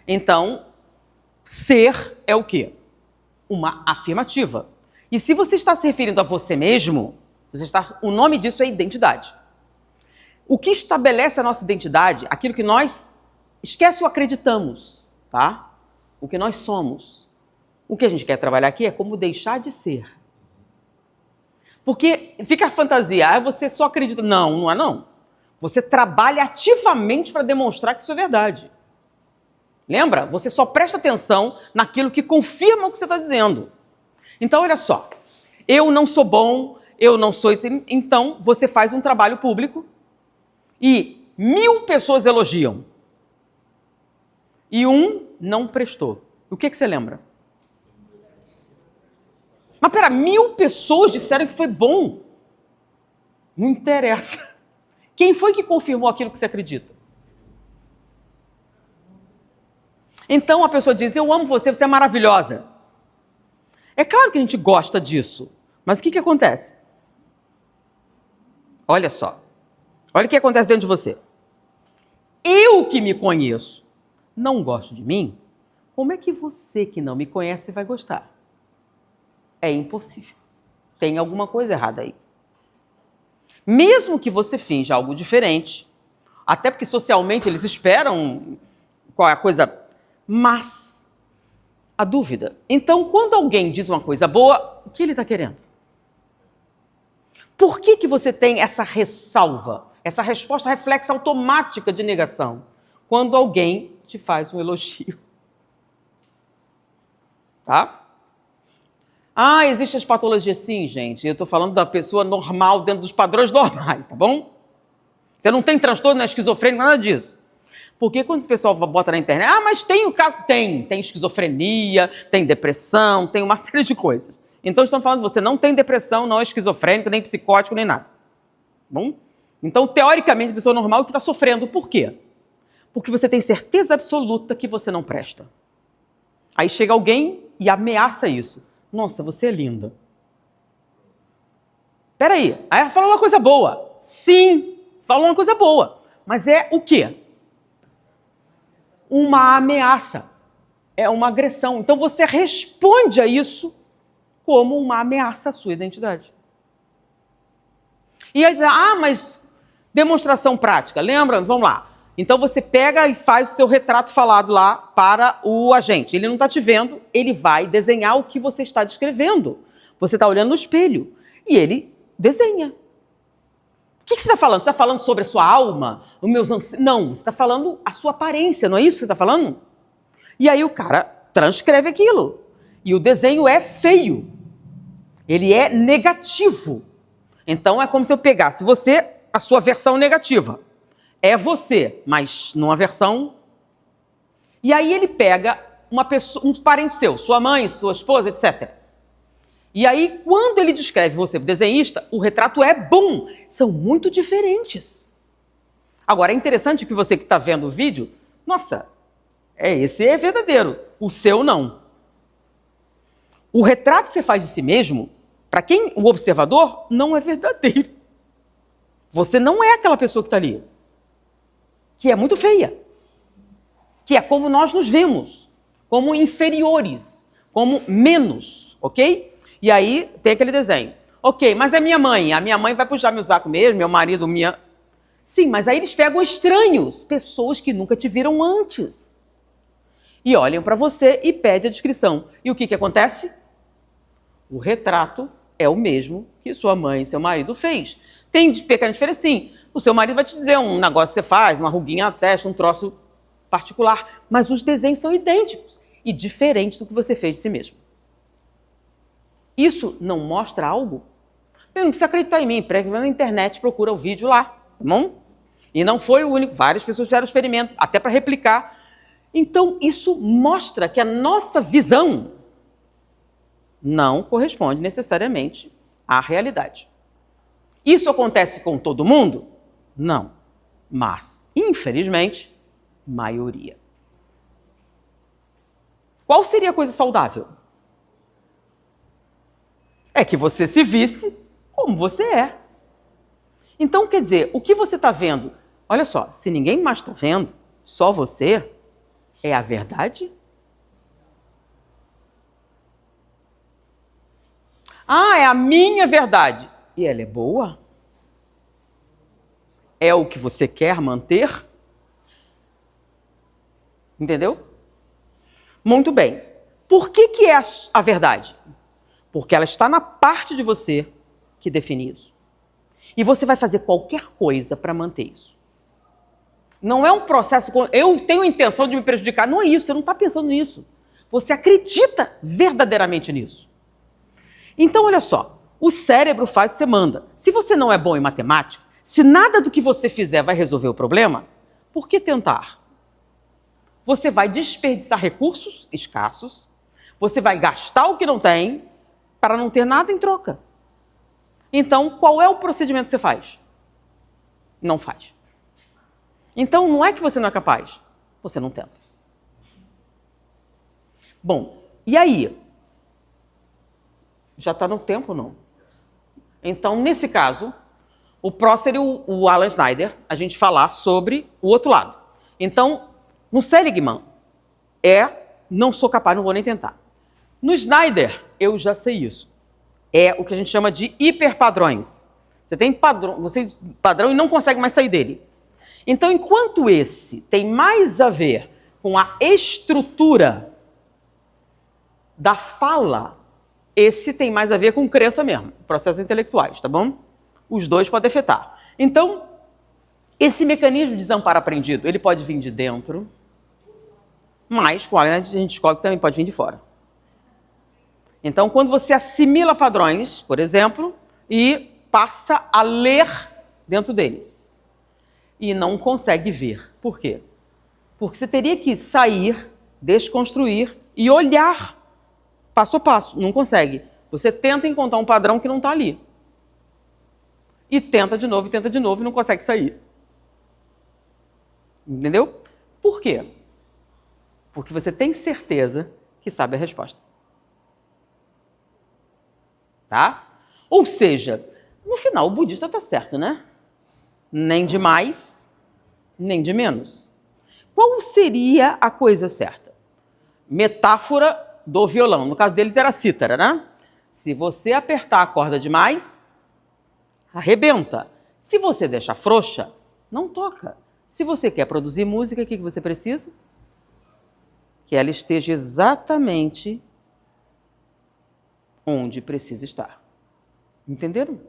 Então, ser é o quê? Uma afirmativa. E se você está se referindo a você mesmo, o nome disso é identidade. O que estabelece a nossa identidade, aquilo que nós, esquece o acreditamos, tá? O que nós somos. O que a gente quer trabalhar aqui é como deixar de ser. Porque fica a fantasia, você só acredita. Não, não é não. Você trabalha ativamente para demonstrar que isso é verdade. Lembra? Você só presta atenção naquilo que confirma o que você está dizendo. Então, olha só. Eu não sou bom, eu não sou... Então, você faz um trabalho público e 1000 pessoas elogiam. E um não prestou. O que você lembra? Mas pera, 1000 pessoas disseram que foi bom. Não interessa. Quem foi que confirmou aquilo que você acredita? Então a pessoa diz, eu amo você, você é maravilhosa. É claro que a gente gosta disso. Mas o que acontece? Olha só. Olha o que acontece dentro de você. Eu que me conheço não gosto de mim, como é que você que não me conhece vai gostar? É impossível. Tem alguma coisa errada aí. Mesmo que você finja algo diferente, até porque socialmente eles esperam qual é a coisa, mas a dúvida. Então, quando alguém diz uma coisa boa, o que ele está querendo? Por que você tem essa ressalva, essa resposta reflexa automática de negação, quando alguém te faz um elogio? Tá? Ah, existem as patologias? Sim, gente. Eu estou falando da pessoa normal, dentro dos padrões normais, tá bom? Você não tem transtorno, não é esquizofrênico, nada disso. Porque quando o pessoal bota na internet, ah, mas tem o caso, tem esquizofrenia, tem depressão, tem uma série de coisas. Então estamos falando, você não tem depressão, não é esquizofrênico, nem psicótico, nem nada. Bom? Então, teoricamente, a pessoa normal que está sofrendo. Por quê? Porque você tem certeza absoluta que você não presta. Aí chega alguém e ameaça isso. Nossa, você é linda. Peraí, aí ela fala uma coisa boa. Sim, fala uma coisa boa. Mas é o quê? Uma ameaça. É uma agressão. Então você responde a isso como uma ameaça à sua identidade. E aí diz, ah, mas demonstração prática. Lembra? Vamos lá. Então você pega e faz o seu retrato falado lá para o agente. Ele não está te vendo, ele vai desenhar o que você está descrevendo. Você está olhando no espelho e ele desenha. O que você está falando? Você está falando sobre a sua alma? Os meus Não, você está falando a sua aparência, não é isso que você está falando? E aí o cara transcreve aquilo. E o desenho é feio. Ele é negativo. Então é como se eu pegasse você, a sua versão negativa. É você, mas numa versão. E aí ele pega uma pessoa, um parente seu, sua mãe, sua esposa, etc. E aí, quando ele descreve você, desenhista, o retrato é bom. São muito diferentes. Agora, é interessante que você que está vendo o vídeo, nossa, esse é verdadeiro, o seu não. O retrato que você faz de si mesmo, para quem, o observador, não é verdadeiro. Você não é aquela pessoa que está ali. Que é muito feia, que é como nós nos vemos, como inferiores, como menos, ok? E aí tem aquele desenho. Ok, mas é minha mãe. A minha mãe vai puxar meu saco mesmo, meu marido, minha... Sim, mas aí eles pegam estranhos, pessoas que nunca te viram antes. E olham para você e pedem a descrição. E o que acontece? O retrato é o mesmo que sua mãe e seu marido fez. Tem pequena diferença, sim. O seu marido vai te dizer um negócio que você faz, uma ruguinha na testa, um troço particular. Mas os desenhos são idênticos e diferentes do que você fez de si mesmo. Isso não mostra algo? Eu não precisa acreditar em mim. Vai na internet, procura o vídeo lá, tá bom? E não foi o único. Várias pessoas fizeram o experimento, até para replicar. Então, isso mostra que a nossa visão não corresponde necessariamente à realidade. Isso acontece com todo mundo? Não. Mas, infelizmente, maioria. Qual seria a coisa saudável? É que você se visse como você é. Então, quer dizer, o que você está vendo? Olha só, se ninguém mais está vendo, só você, é a verdade? Ah, é a minha verdade. E ela é boa? É o que você quer manter? Entendeu? Muito bem. Por que é a verdade? Porque ela está na parte de você que define isso. E você vai fazer qualquer coisa para manter isso. Não é um processo, eu tenho a intenção de me prejudicar. Não é isso, você não está pensando nisso. Você acredita verdadeiramente nisso. Então, olha só, o cérebro faz o que você manda. Se você não é bom em matemática, se nada do que você fizer vai resolver o problema, por que tentar? Você vai desperdiçar recursos escassos, você vai gastar o que não tem, para não ter nada em troca. Então, qual é o procedimento que você faz? Não faz. Então, não é que você não é capaz, você não tenta. Bom, e aí? Já está no tempo, não? Então, nesse caso, o próximo seria o Alan Snyder, a gente falar sobre o outro lado. Então, no Seligman, não sou capaz, não vou nem tentar. No Snyder, eu já sei isso. É o que a gente chama de hiperpadrões. Você tem padrão e não consegue mais sair dele. Então, enquanto esse tem mais a ver com a estrutura da fala, esse tem mais a ver com crença mesmo, processos intelectuais, tá bom? Os dois podem afetar. Então, esse mecanismo de desamparo aprendido, ele pode vir de dentro, mas com a gente descobre que também pode vir de fora. Então, quando você assimila padrões, por exemplo, e passa a ler dentro deles e não consegue ver. Por quê? Porque você teria que sair, desconstruir e olhar passo a passo. Não consegue. Você tenta encontrar um padrão que não está ali. E tenta de novo e não consegue sair. Entendeu? Por quê? Porque você tem certeza que sabe a resposta. Tá? Ou seja, no final o budista está certo, né? Nem de mais, nem de menos. Qual seria a coisa certa? Metáfora do violão. No caso deles era a cítara, né? Se você apertar a corda demais, arrebenta. Se você deixar frouxa, não toca. Se você quer produzir música, o que você precisa? Que ela esteja exatamente onde precisa estar. Entenderam?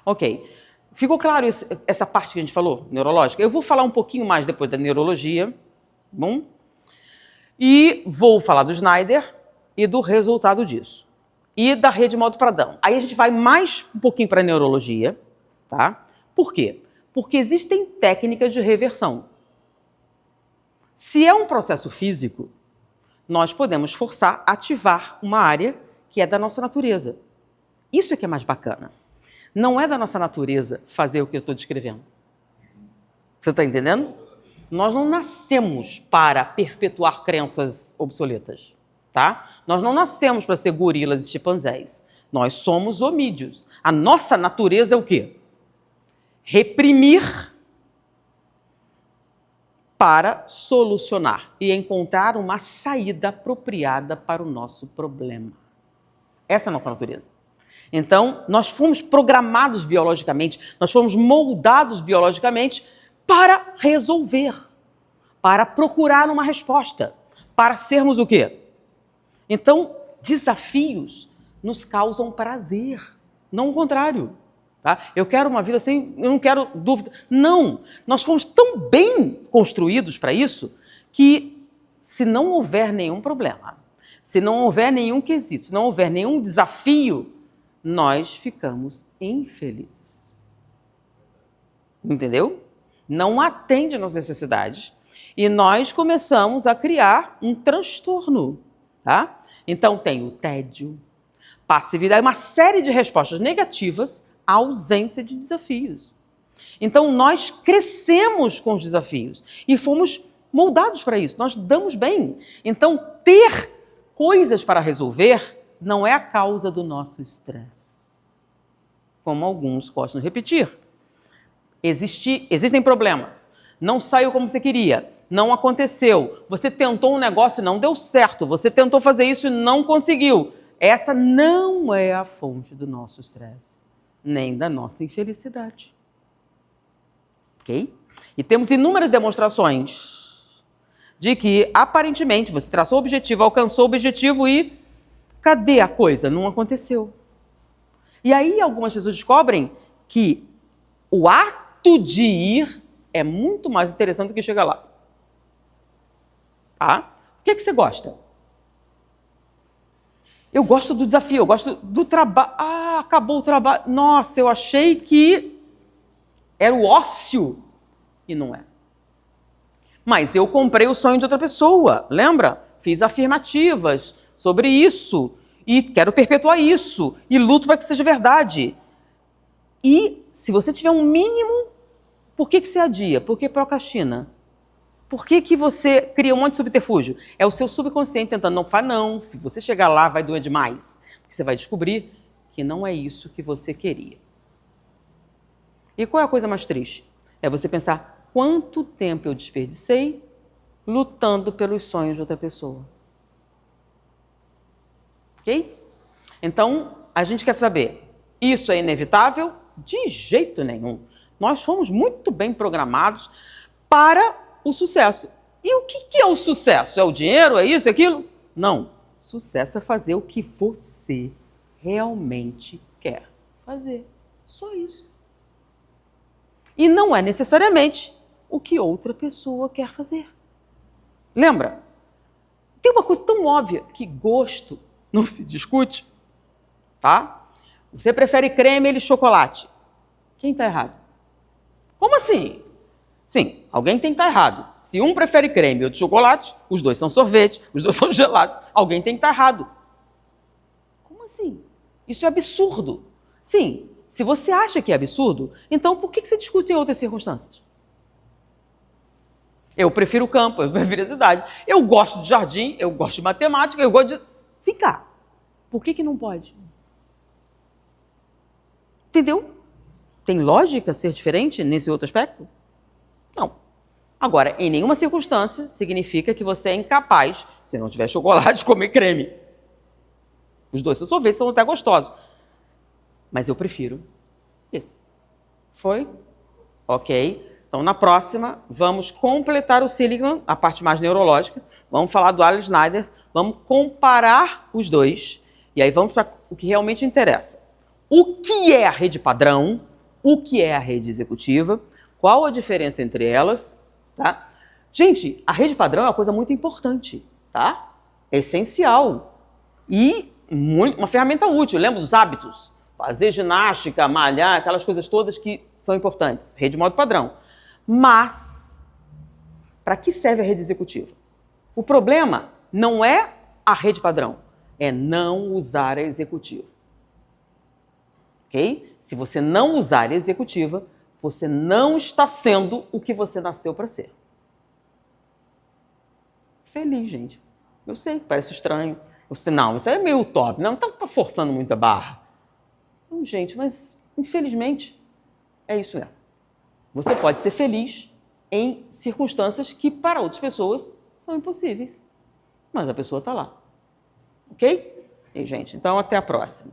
Ok. Ficou claro essa parte que a gente falou, neurológica? Eu vou falar um pouquinho mais depois da neurologia, bom? E vou falar do Snyder e do resultado disso. E da rede modo Pradão. Aí a gente vai mais um pouquinho para a neurologia, tá? Por quê? Porque existem técnicas de reversão. Se é um processo físico, nós podemos forçar, ativar uma área que é da nossa natureza. Isso é que é mais bacana. Não é da nossa natureza fazer o que eu estou descrevendo. Você está entendendo? Nós não nascemos para perpetuar crenças obsoletas, tá? Nós não nascemos para ser gorilas e chimpanzés. Nós somos homídeos. A nossa natureza é o quê? Reprimir para solucionar e encontrar uma saída apropriada para o nosso problema. Essa é a nossa natureza. Então, nós fomos programados biologicamente, nós fomos moldados biologicamente para resolver, para procurar uma resposta, para sermos o quê? Então, desafios nos causam prazer, não o contrário. Tá? Eu quero uma vida sem... Eu não quero dúvida. Não! Nós fomos tão bem construídos para isso que, se não houver nenhum problema, se não houver nenhum quesito, se não houver nenhum desafio, nós ficamos infelizes. Entendeu? Não atende às necessidades. E nós começamos a criar um transtorno. Tá? Então, tem o tédio, passividade, uma série de respostas negativas à ausência de desafios. Então, nós crescemos com os desafios e fomos moldados para isso. Nós damos bem. Então, ter coisas para resolver não é a causa do nosso estresse, como alguns gostam de repetir. Existem problemas. Não saiu como você queria. Não aconteceu. Você tentou um negócio e não deu certo. Você tentou fazer isso e não conseguiu. Essa não é a fonte do nosso estresse, nem da nossa infelicidade. Ok? E temos inúmeras demonstrações de que, aparentemente, você traçou o objetivo, alcançou o objetivo e cadê a coisa? Não aconteceu. E aí algumas pessoas descobrem que o ato de ir é muito mais interessante do que chegar lá. Tá? O que você gosta? Eu gosto do desafio, eu gosto do trabalho. Ah, acabou o trabalho. Nossa, eu achei que era o ócio. E não é. Mas eu comprei o sonho de outra pessoa, lembra? Fiz afirmativas sobre isso e quero perpetuar isso e luto para que seja verdade. E se você tiver um mínimo, por que você adia? Por que procrastina? Por que você cria um monte de subterfúgio? É o seu subconsciente tentando não falar não, se você chegar lá vai doer demais. Porque você vai descobrir que não é isso que você queria. E qual é a coisa mais triste? É você pensar quanto tempo eu desperdicei lutando pelos sonhos de outra pessoa. Ok? Então, a gente quer saber, isso é inevitável? De jeito nenhum. Nós fomos muito bem programados para o sucesso. E o que é o sucesso? É o dinheiro? É isso? É aquilo? Não. Sucesso é fazer o que você realmente quer fazer. Só isso. E não é necessariamente o que outra pessoa quer fazer. Lembra? Tem uma coisa tão óbvia que gosto Não se discute, tá? Você prefere creme ou chocolate? Quem está errado? Como assim? Sim, alguém tem que estar errado. Se um prefere creme e outro chocolate, os dois são sorvete, os dois são gelados, alguém tem que estar errado. Como assim? Isso é absurdo. Sim, se você acha que é absurdo, então por que você discute em outras circunstâncias? Eu prefiro o campo, eu prefiro a cidade. Eu gosto de jardim, eu gosto de matemática, eu gosto de... Vem cá, por que não pode? Entendeu? Tem lógica ser diferente nesse outro aspecto? Não. Agora, em nenhuma circunstância significa que você é incapaz, se não tiver chocolate, de comer creme. Os dois são sorvetes, são até gostosos. Mas eu prefiro esse. Foi? Ok. Então, na próxima, vamos completar o Seligman, a parte mais neurológica. Vamos falar do Alan Snyder, vamos comparar os dois. E aí vamos para o que realmente interessa. O que é a rede padrão? O que é a rede executiva? Qual a diferença entre elas? Tá? Gente, a rede padrão é uma coisa muito importante, tá? É essencial. E uma ferramenta útil. Lembra dos hábitos? Fazer ginástica, malhar, aquelas coisas todas que são importantes. Rede de modo padrão. Mas, para que serve a rede executiva? O problema não é a rede padrão, é não usar a executiva. Ok? Se você não usar a executiva, você não está sendo o que você nasceu para ser. Feliz, gente. Eu sei que parece estranho. Eu sei, não, isso é meio utópico. Não, tá forçando muita barra. Não, gente, mas infelizmente é isso mesmo. Você pode ser feliz em circunstâncias que para outras pessoas são impossíveis. Mas a pessoa está lá. Ok? E, gente, então até a próxima.